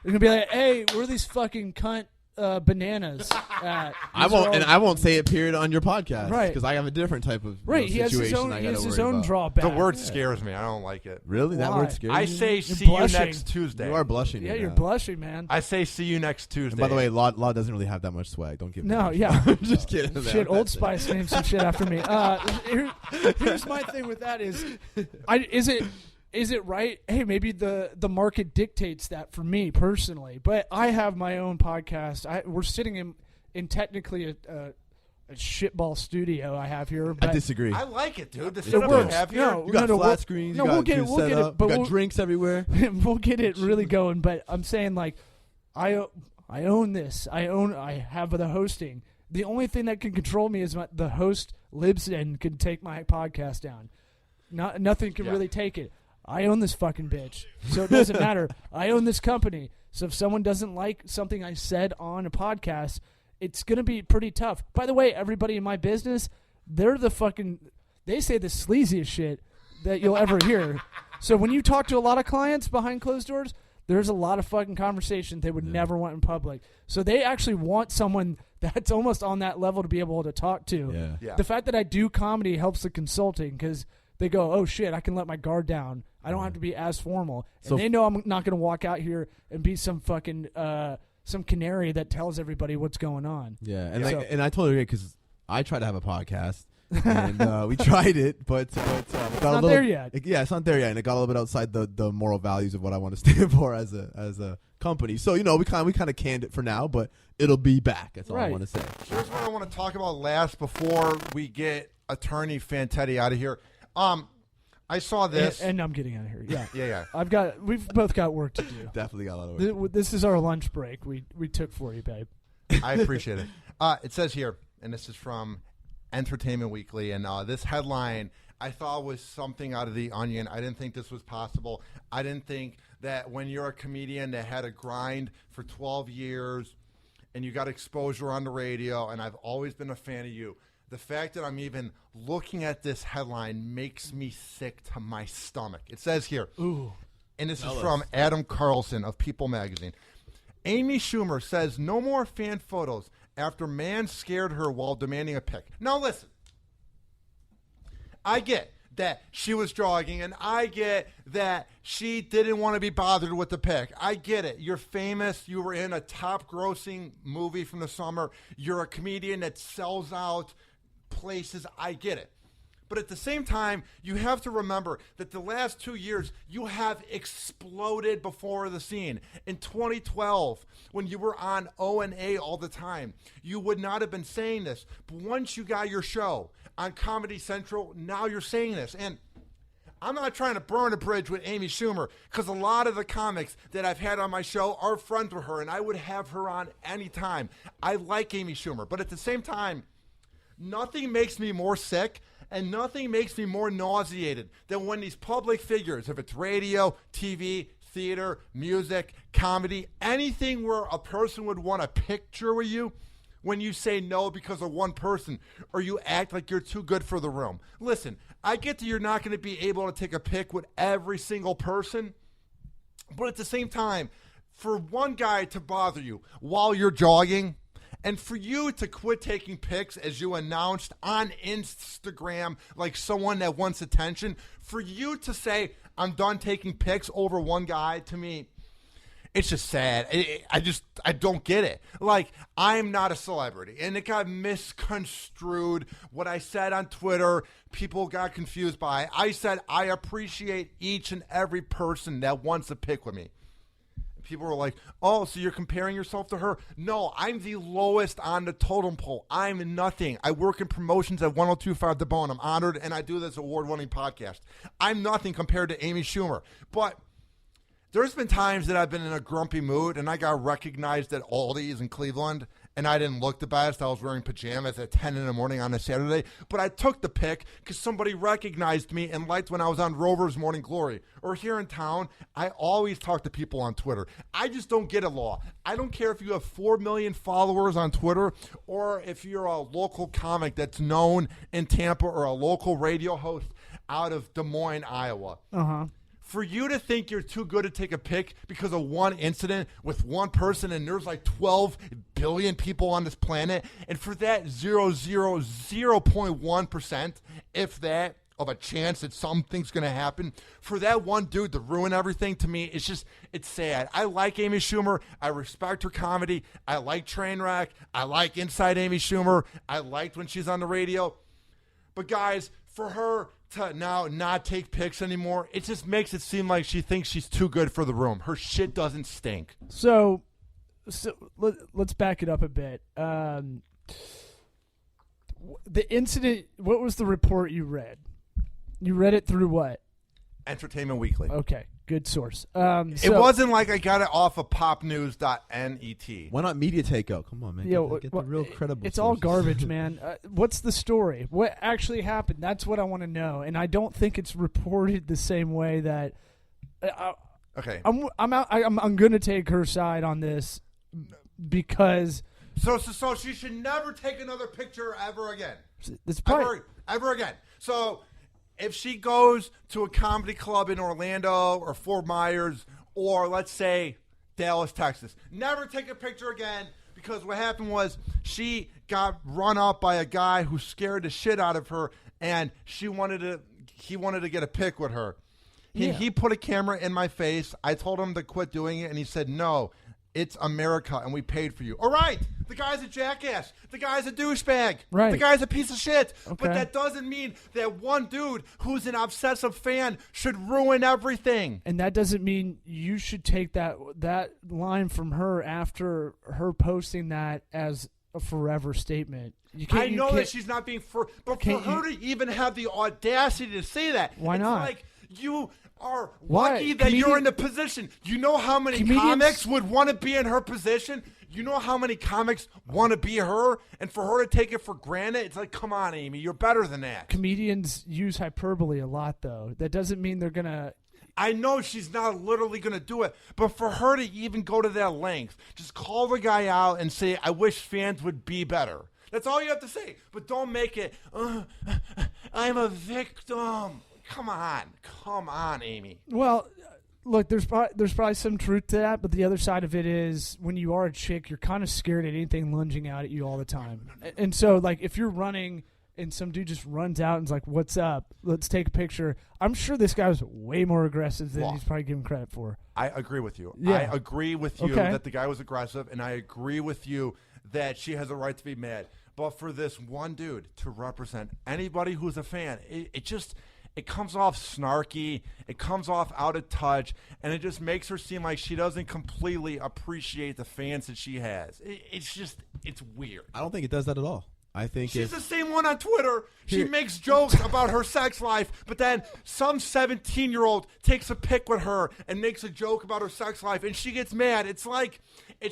you're gonna be like, hey, where are these fucking cunt bananas at? I won't say it period on your podcast, right? Because I have a different type of situation. He has his own drawback. The word scares me. I don't like it. Really, that word scares you? I say see you next Tuesday. You are blushing. Yeah, you're blushing, man. I say see you next Tuesday. And by the way, Law doesn't really have that much swag. Don't give me I'm just kidding. Shit, Old Spice named some shit after me. Here's my thing with that is it right? Hey, maybe the market dictates that for me personally, but I have my own podcast. We're sitting in technically a shitball studio I have here. But I disagree. I like it, dude. The setup we have here. You got flat screens. We'll get it. But got drinks everywhere. We'll get it really going. But I'm saying, like, I own this. I have the hosting. The only thing that can control me is the host Libsyn can take my podcast down. Nothing can really take it. I own this fucking bitch, so it doesn't matter. I own this company, so if someone doesn't like something I said on a podcast, it's going to be pretty tough. By the way, everybody in my business, they say the sleaziest shit that you'll ever hear. So when you talk to a lot of clients behind closed doors, there's a lot of fucking conversations they would never want in public. So they actually want someone that's almost on that level to be able to talk to. Yeah. The fact that I do comedy helps the consulting because they go, oh, shit, I can let my guard down. I don't have to be as formal. And they know I'm not going to walk out here and be some fucking some canary that tells everybody what's going on. Yeah, and I totally agree because I try to have a podcast. And we tried it, but it's not there yet. It's not there yet, and it got a little bit outside the moral values of what I want to stand for as a company. So we kind of canned it for now, but it'll be back. That's all I want to say. Here's what I want to talk about last before we get Attorney Fantetti out of here. I saw this, and I'm getting out of here. Yeah, yeah. We've both got work to do. Definitely got a lot of work. This is our lunch break. We took for you, babe. I appreciate it. It says here, and this is from Entertainment Weekly, and this headline I thought was something out of The Onion. I didn't think this was possible. I didn't think that when you're a comedian that had a grind for 12 years and you got exposure on the radio, and I've always been a fan of you, the fact that I'm even looking at this headline makes me sick to my stomach. It says here, and this is from Adam Carlson of People magazine. Amy Schumer says no more fan photos after man scared her while demanding a pic. Now listen, I get that she was jogging, and I get that she didn't want to be bothered with the pic. I get it. You're famous. You were in a top-grossing movie from the summer. You're a comedian that sells out places. I get it. But at the same time, you have to remember that the last 2 years, you have exploded before the scene. In 2012, when you were on O&A all the time, you would not have been saying this. But once you got your show on Comedy Central, now you're saying this. And I'm not trying to burn a bridge with Amy Schumer, because a lot of the comics that I've had on my show are friends with her, and I would have her on anytime. I like Amy Schumer. But at the same time, nothing makes me more sick and nothing makes me more nauseated than when these public figures, if it's radio, TV, theater, music, comedy, anything where a person would want a picture with you, when you say no because of one person or you act like you're too good for the room. Listen, I get that you're not going to be able to take a pic with every single person, but at the same time, for one guy to bother you while you're jogging, and for you to quit taking pics as you announced on Instagram like someone that wants attention, for you to say, I'm done taking pics over one guy, to me, it's just sad. I don't get it. Like, I'm not a celebrity, and it got misconstrued. What I said on Twitter, people got confused by. I said I appreciate each and every person that wants a pic with me. People were like, oh, so you're comparing yourself to her? No, I'm the lowest on the totem pole. I'm nothing. I work in promotions at 102.5 The Bone. I'm honored, and I do this award-winning podcast. I'm nothing compared to Amy Schumer. But there's been times that I've been in a grumpy mood, and I got recognized at Aldi's in Cleveland, and I didn't look the best. I was wearing pajamas at 10 in the morning on a Saturday, but I took the pic because somebody recognized me and liked when I was on Rover's Morning Glory. Or here in town, I always talk to people on Twitter. I just don't get a law. I don't care if you have 4 million followers on Twitter or if you're a local comic that's known in Tampa or a local radio host out of Des Moines, Iowa. Uh-huh. For you to think you're too good to take a pic because of one incident with one person, and there's like 12 billion people on this planet, and for that 0.1%, if that, of a chance that something's going to happen, for that one dude to ruin everything, to me, it's sad. I like Amy Schumer. I respect her comedy. I like Trainwreck. I like Inside Amy Schumer. I liked when she's on the radio. But guys, for her to now not take pics anymore, it just makes it seem like she thinks she's too good for the room. Her shit doesn't stink. So let's back it up a bit. The incident, what was the report you read? You read it through what? Entertainment Weekly. Okay, good source. It wasn't like I got it off of popnews.net. Why not Media Takeout? Come on, man. Get the real credible It's sources. all garbage, man. What's the story? What actually happened? That's what I want to know. And I don't think it's reported the same way that. Okay. I'm going to take her side on this because. So she should never take another picture ever again. It's probably ever again. So if she goes to a comedy club in Orlando or Fort Myers or, let's say, Dallas, Texas, never take a picture again, because what happened was she got run up by a guy who scared the shit out of her, and he wanted to get a pic with her. He put a camera in my face. I told him to quit doing it, and he said, no, it's America, and we paid for you. All right. The guy's a jackass. The guy's a douchebag. Right. The guy's a piece of shit. Okay. But that doesn't mean that one dude who's an obsessive fan should ruin everything. And that doesn't mean you should take that line from her after her posting that as a forever statement. I know that she's not being but for her to even have the audacity to say that, why not? It's like you are Why? lucky that you're in the position. You know how many comics would want to be in her position? You know how many comics want to be her? And for her to take it for granted, it's like, come on, Amy, you're better than that. Comedians use hyperbole a lot, though. That doesn't mean they're going to... I know she's not literally going to do it, but for her to even go to that length, just call the guy out and say, I wish fans would be better. That's all you have to say. But don't make it, I'm a victim. Come on, Amy. Well, look, there's probably some truth to that, but the other side of it is when you are a chick, you're kind of scared at anything lunging out at you all the time. And so, like, if you're running and some dude just runs out and's like, what's up? Let's take a picture. I'm sure this guy was way more aggressive than he's probably given credit for. I agree with you. Yeah. I agree with you that the guy was aggressive, and I agree with you that she has a right to be mad. But for this one dude to represent anybody who's a fan, it comes off snarky, it comes off out of touch, and it just makes her seem like she doesn't completely appreciate the fans that she has. It's weird. I don't think it does that at all. I think she's the same one on Twitter. She makes jokes about her sex life, but then some 17-year-old takes a pic with her and makes a joke about her sex life, and she gets mad. It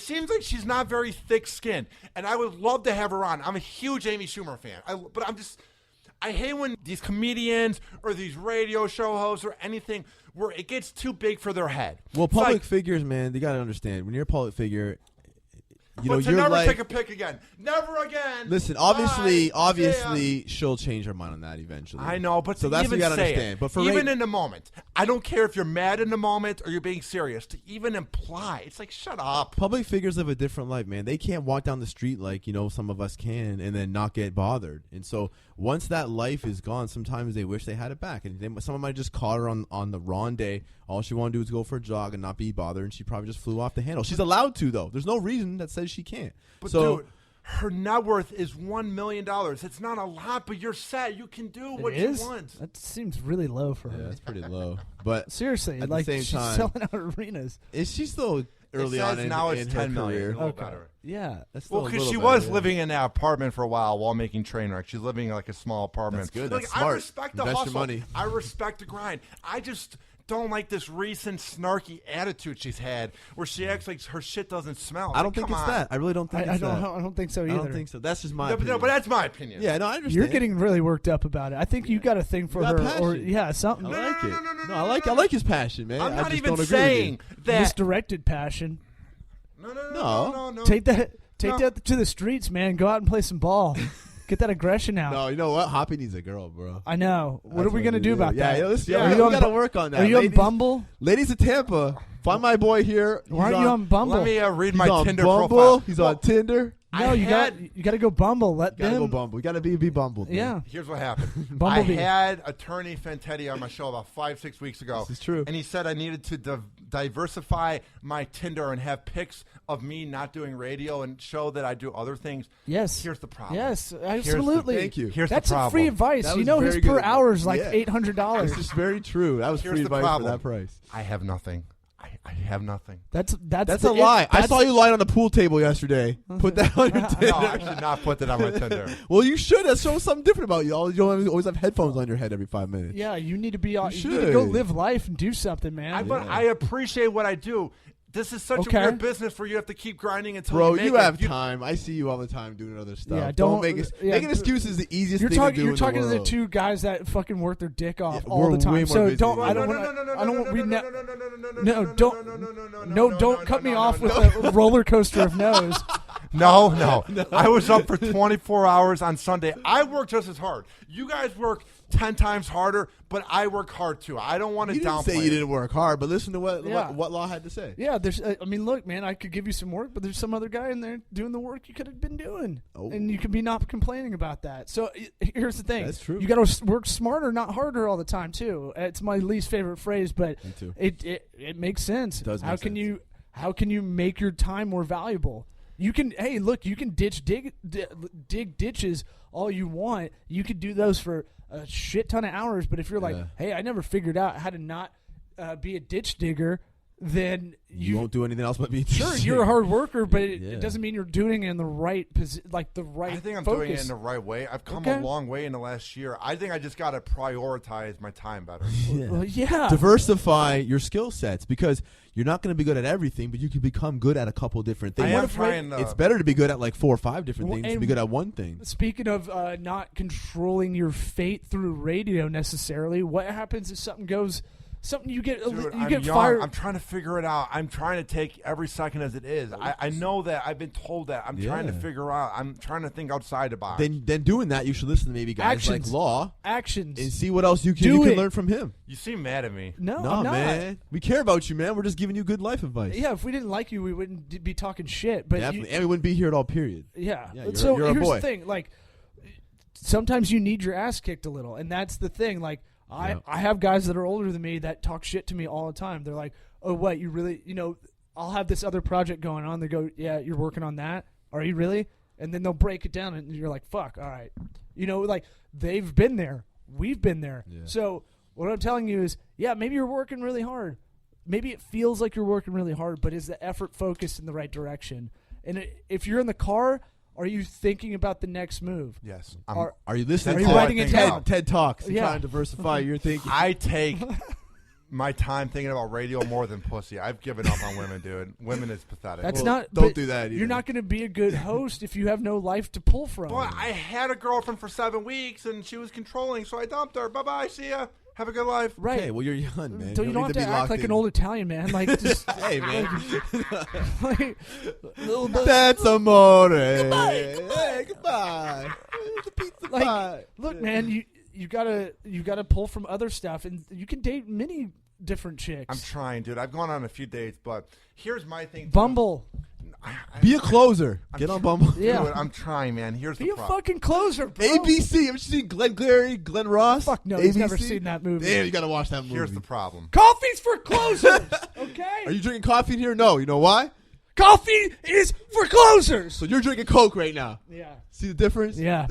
seems like she's not very thick-skinned, and I would love to have her on. I'm a huge Amy Schumer fan, but I hate when these comedians or these radio show hosts or anything where it gets too big for their head. Well, public figures, man, they got to understand. When you're a public figure, you're never take a pic again. Never again. Listen, obviously, she'll change her mind on that eventually. I know, but so that's what you got to understand. But even in the moment, I don't care if you're mad in the moment or you're being serious. To even imply, it's like, shut up. Public figures live a different life, man. They can't walk down the street like some of us can, and then not get bothered. And so once that life is gone, sometimes they wish they had it back. And someone might just caught her on the wrong day. All she wanted to do was go for a jog and not be bothered, and she probably just flew off the handle. She's allowed to, though. There's no reason that says she can't. But dude, her net worth is $1 million. It's not a lot, but you're set. You can do what you want. That seems really low for her. Yeah, that's pretty low. But seriously, at like the same she's time, selling out arenas. Is she still early on in now her it's 10 million. career? Okay. Yeah. Well, because she was living in that apartment for a while making train wrecks. She's living in like a small apartment. That's good. That's smart. I respect the Invest hustle. your money. I respect the grind. I just don't like this recent snarky attitude she's had where she acts like her shit doesn't smell. I don't think it's that. I really don't think it's that. I don't think so either. I don't think so. That's just my opinion. No, but that's my opinion. Yeah, no, I understand. You're getting really worked up about it. I think you got a thing for her. Passion. Or something. I like it. No, I like his passion, man. I'm I not just even don't agree saying with that. Misdirected passion. No. Take that to the streets, man. Go out and play some ball. Get that aggression out. No, you know what? Hoppy needs a girl, bro. I know. What are we gonna do about that? We gotta work on that. Are you on Bumble? Ladies of Tampa, find my boy here. Why aren't you on Bumble? Let me read He's my on Tinder Bumble. profile. He's on Tinder. No, you got to go Bumble. Let Gotta them go Bumble. You gotta be Bumble. Yeah. Here's what happened. Bumblebee. I had attorney Fantetti on my show about 5-6 weeks ago. This is true. And he said I needed to diversify my Tinder and have pics of me not doing radio and show that I do other things. Yes. Here's the problem. Yes, absolutely. Thank you. Here's That's the problem. free advice. That You was know his very per good. hour is like Yeah. $800. This is very true. That was Here's free the advice problem. for that price. I have nothing. I have nothing. That's a lie. I saw you lying on the pool table yesterday. Put that on your Tinder. No, I should not put that on my Tinder. Well, you should. That shows something different about you. You don't always have headphones on your head every 5 minutes. Yeah, you need to be. You need should. to go live life and do something, man. But I appreciate what I do. This is such Okay. a weird business where you have to keep grinding until Bro, you make you it. have time. I see you all the time doing other stuff. Yeah, don't don't- make it. yeah, Making excuses is the easiest You're thing talking. to do You're in talking the to the world. two guys that fucking work their dick off Yeah, all we're the time. way more So busy don't. than I don't you. want. I don't. We don't cut me off with a roller coaster of no's. No. I was up for 24 hours on Sunday. I work just as hard. You guys work 10 times harder, but I work hard too. I don't want to You didn't downplay say you it. didn't work hard, but listen to what Yeah. Law had to say. Yeah, there's. I mean, look, man. I could give you some work, but there's some other guy in there doing the work you could have been doing, and you could be not complaining about that. So here's the thing: That's true. You got to work smarter, not harder, all the time too. It's my least favorite phrase, but Me too. it makes sense. It does make How can you make your time more valuable? You can. Hey, look, you can dig ditches all you want. You could do those for a shit ton of hours. But if you're like, hey, I never figured out how to not be a ditch digger, then You won't do anything else but be sure you're a hard worker, but Yeah. it doesn't mean you're doing it in the right the right. I think I'm focus. doing it in the right way. I've come Okay. a long way in the last year. I think I just got to prioritize my time better. Well, yeah. Diversify your skill sets because you're not going to be good at everything, but you can become good at a couple different things. I am trying to- It's better to be good at like 4 or 5 different Well, things than to and be good at one thing. Speaking of not controlling your fate through radio necessarily, what happens if something goes? Something you get Dude, you I'm get young. fired. I'm trying to figure it out. I'm trying to take every second as it is. I know that. I've been told that. I'm trying to Yeah. figure out. I'm trying to think outside the box. Then doing that, you should listen to maybe guys Actions. like Law Actions. and see what else you Do can it. learn from him. You seem mad at me. No, No, I'm not. man. We care about you, man. We're just giving you good life advice. Yeah, if we didn't like you, we wouldn't be talking shit. But Definitely. And we wouldn't be here at all, period. yeah. Yeah, you're- So you're a here's boy. the thing: like, sometimes you need your ass kicked a little, and that's the thing. Like, Yeah. I have guys that are older than me that talk shit to me all the time. They're like, "Oh, what? You really? I'll have this other project going on." They go, "Yeah, you're working on that." Are you really? And then they'll break it down, and you're like, fuck, all right. You know, like, they've been there. We've been there. Yeah. So what I'm telling you is, yeah, maybe you're working really hard. Maybe it feels like you're working really hard, but is the effort focused in the right direction? And if you're in the car, are you thinking about the next move? Yes. Are you listening? Are you writing it down? TED Talks. Yeah. Trying to diversify your thinking. I take my time thinking about radio more than pussy. I've given up on women, dude. Women is pathetic. That's well, not. Don't do that either. You're not going to be a good host if you have no life to pull from. Well, I had a girlfriend for 7 weeks, and she was controlling, so I dumped her. Bye-bye. See ya. Have a good life. Right. Hey, well, you're young, man. So you don't have to act like an old Italian man. Like, just, hey, man. Like, That's amore. Goodbye. Hey, goodbye. It's a pizza like, pie. look, man, you gotta pull from other stuff, and you can date many different chicks. I'm trying, dude. I've gone on a few dates, but here's my thing. Bumble. Be a closer. Get on Bumble. Yeah. Dude, I'm trying, man. Here's Be the a problem. fucking closer, bro. ABC. Have you seen Glenn Glary, Glenn Ross? Fuck no, ABC? he's never seen that movie. Damn, you gotta watch that movie. Here's the problem. Coffee's for closers, okay? Are you drinking coffee in here? No. You know why? Coffee is for closers. So you're drinking Coke right now. Yeah. See the difference? Yeah.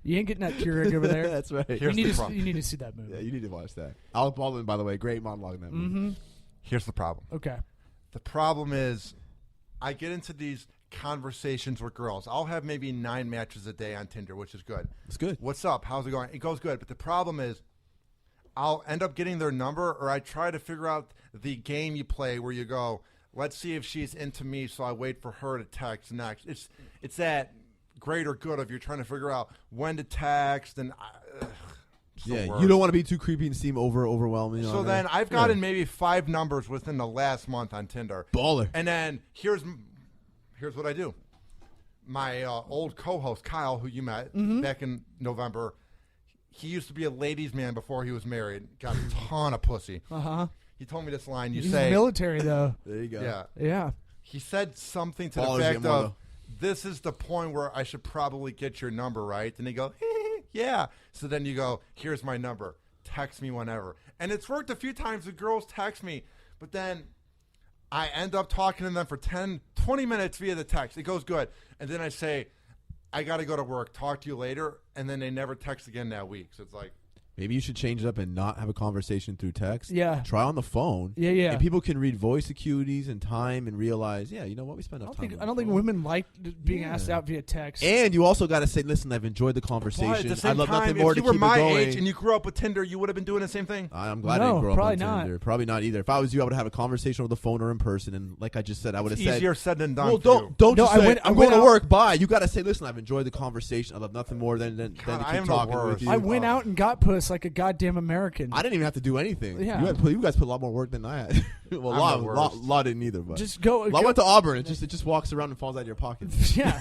You ain't getting that Keurig over there. That's right. Here's the problem. You need to see that movie. Yeah, you need to watch that. Alec Baldwin, by the way, great monologue in that movie. Mm-hmm. Here's the problem. Okay. The problem is I get into these conversations with girls. I'll have maybe 9 matches a day on Tinder, which is good. It's good. What's up? How's it going? It goes good. But the problem is I'll end up getting their number, or I try to figure out the game you play where you go, let's see if she's into me, so I wait for her to text next. It's that great or good of you're trying to figure out when to text, and yeah, you don't want to be too creepy and seem overwhelming. So then I've gotten maybe 5 numbers within the last month on Tinder. Baller. And then here's what I do. My old co-host, Kyle, who you met back in November, he used to be a ladies' man before he was married. Got a ton of pussy. Uh-huh. He told me this line. He's military, though. There you go. Yeah. Yeah. He said something to Ballers the fact get more, of, this is the point where I should probably get your number, right? And they go, yeah. So then you go, here's my number. Text me whenever. And it's worked a few times. The girls text me, but then I end up talking to them for 10, 20 minutes via the text. It goes good. And then I say, I got to go to work. Talk to you later. And then they never text again that week. So it's like, maybe you should change it up and not have a conversation through text. Yeah. Try on the phone. Yeah, yeah. And people can read voice acuities and time and realize, yeah, you know what, we spend enough time. I don't think women like being asked out via text. And you also got to say, listen, I've enjoyed the conversation. at the same I love time, nothing more if to you were keep my it going. age and you grew up with Tinder, you would have been doing the same thing. I'm glad I No, didn't grow up probably on not. Tinder. Probably not either. If I was you, I would have a conversation over the phone or in person. And like I just said, I would have said, Easier said than done. well, for you. don't just say, I'm going to out- work. Bye. You got to say, listen, I've enjoyed the conversation. I love nothing more than to God, I keep am the talking with worst. you. I went out and got puss like a goddamn American. I didn't even have to do anything. Yeah. You guys put a lot more work than I had. Well, I'm the Law didn't either. But Just go. I went to Auburn. It just walks around and falls out of your pocket. Yeah.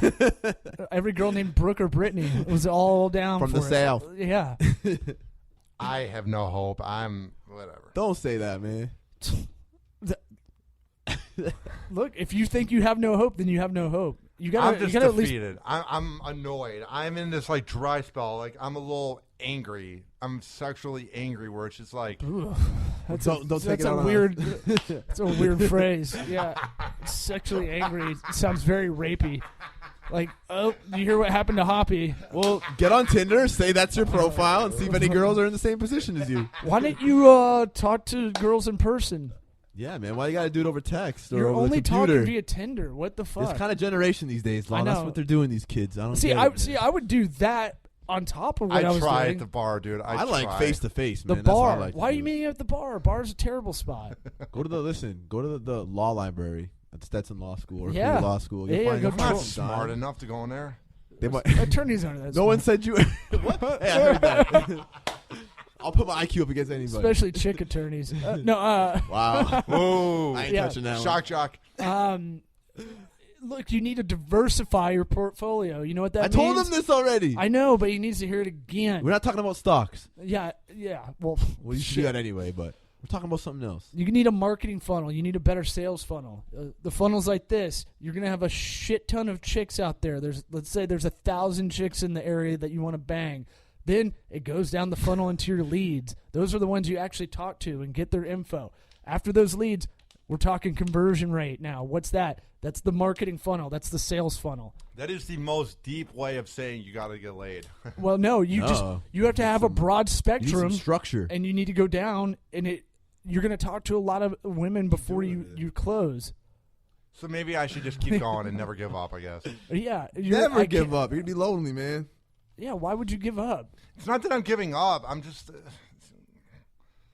Every girl named Brooke or Brittany was all down From for the it. South. Yeah. I have no hope. I'm whatever. Don't say that, man. Look, if you think you have no hope, then you have no hope. You gotta. I'm just you gotta at least. defeated. I'm annoyed. I'm in this like dry spell. Like I'm a little angry. I'm sexually angry. Where it's just like That's Don't take that's it a out on weird. That's a weird phrase. Yeah, sexually angry it sounds very rapey. Like, oh, you hear what happened to Hoppe? Well, get on Tinder, say that's your profile, and see if any girls are in the same position as you. Why didn't you talk to girls in person? Yeah, man. Why you got to do it over text or You're over only the computer? talking via Tinder. What the fuck? This kind of generation these days, Lon. I That's know. what they're doing, these kids. I don't See, get it, man. I would do that on top of what I I was try doing. at the bar, dude. I like try. face to face, The man. That's what I bar. like to Why are do. you meeting at the bar? Bar's a terrible spot. Go to the law library at Stetson Law School or Yeah. Cleveland Law School. You'll Yeah, find go a I'm troll. not fucking smart dime. enough to go in there. They might- Attorneys aren't that no smart. one said you. What? Hey, I heard that. I'll put my IQ up against anybody. Especially chick attorneys. Wow. Whoa. I ain't Yeah. touching that one. Shock jock. Look, you need to diversify your portfolio. You know what that I means? told him this already. I know, but he needs to hear it again. We're not talking about stocks. Yeah. Well, Well, you should do that anyway, but we're talking about something else. you need a marketing funnel. You need a better sales funnel. The funnel's like this. You're going to have a shit ton of chicks out there. Let's say there's 1,000 chicks in the area that you want to bang. Then it goes down the funnel into your leads. Those are the ones you actually talk to and get their info. After those leads, We're talking conversion rate now. What's that? That's the marketing funnel. That's the sales funnel. That is the most deep way of saying you got to get laid. Well, no, you have to have a broad spectrum, you need some structure, and you need to go down, and you're going to talk to a lot of women before you close. So maybe I should just keep going and never give up, I guess. Yeah. Never give up. You're going to be lonely, man. Yeah, why would you give up? It's not that I'm giving up. I'm just...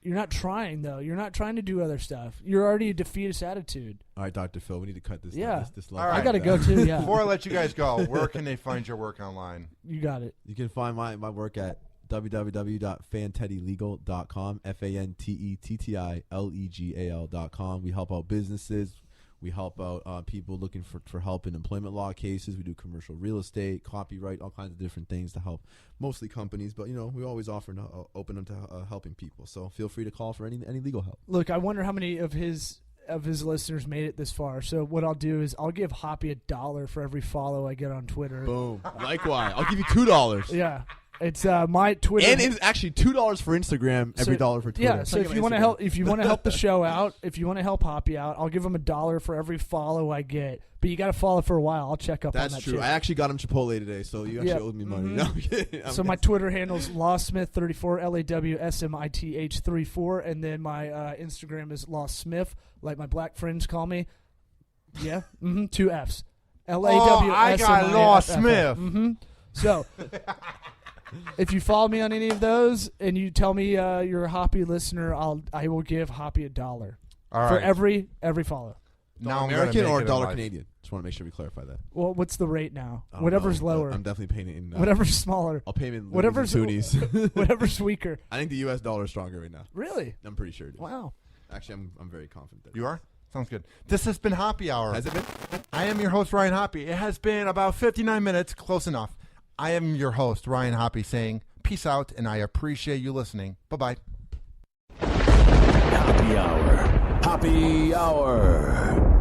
You're not trying, though. You're not trying to do other stuff. You're already a defeatist attitude. All right, Dr. Phil, we need to cut this. Yeah. This All right. I got to go, too, yeah. Before I let you guys go, where can they find your work online? You got it. You can find my work at www.fantettilegal.com, FANTETTILEGAL.com. We help out businesses. We help out people looking for help in employment law cases. We do commercial real estate, copyright, all kinds of different things to help mostly companies. But, we always offer open them to helping people. So feel free to call for any legal help. Look, I wonder how many of his listeners made it this far. So what I'll do is I'll give Hoppy $1 for every follow I get on Twitter. Boom. Likewise. I'll give you $2. Yeah. It's my Twitter, and it's actually $2 for Instagram, every dollar for Twitter. Yeah, so if you want to help the show out, if you want to help Hoppy out, I'll give him $1 for every follow I get. But you got to follow for a while. I'll check up on that. That's true. Too. I actually got him Chipotle today, so you actually owed me money. Mm-hmm. No, so my Twitter handle's LawSmith34, LAWSMITH34, and then my Instagram is LawSmith, like my black friends call me. Yeah, 2 Fs. LAWSMITH. I got Law Smith. So. If you follow me on any of those and you tell me you're a Hoppy listener, I will give Hoppy $1 all right. for every follow. Now American or $1 Canadian? Just want to make sure we clarify that. Well, what's the rate now? Whatever's lower. I'm definitely paying it in. Whatever's smaller. I'll pay him in whatever's Whatever's weaker. I think the U.S. dollar is stronger right now. Really? I'm pretty sure it is. Wow. Actually, I'm very confident. You are? Sounds good. This has been Hoppe Hour. Has it been? I am your host, Ryan Hoppe. It has been about 59 minutes, close enough. I am your host, Ryan Hoppe, saying peace out, and I appreciate you listening. Bye-bye. Hoppe Hour. Hoppe Hour.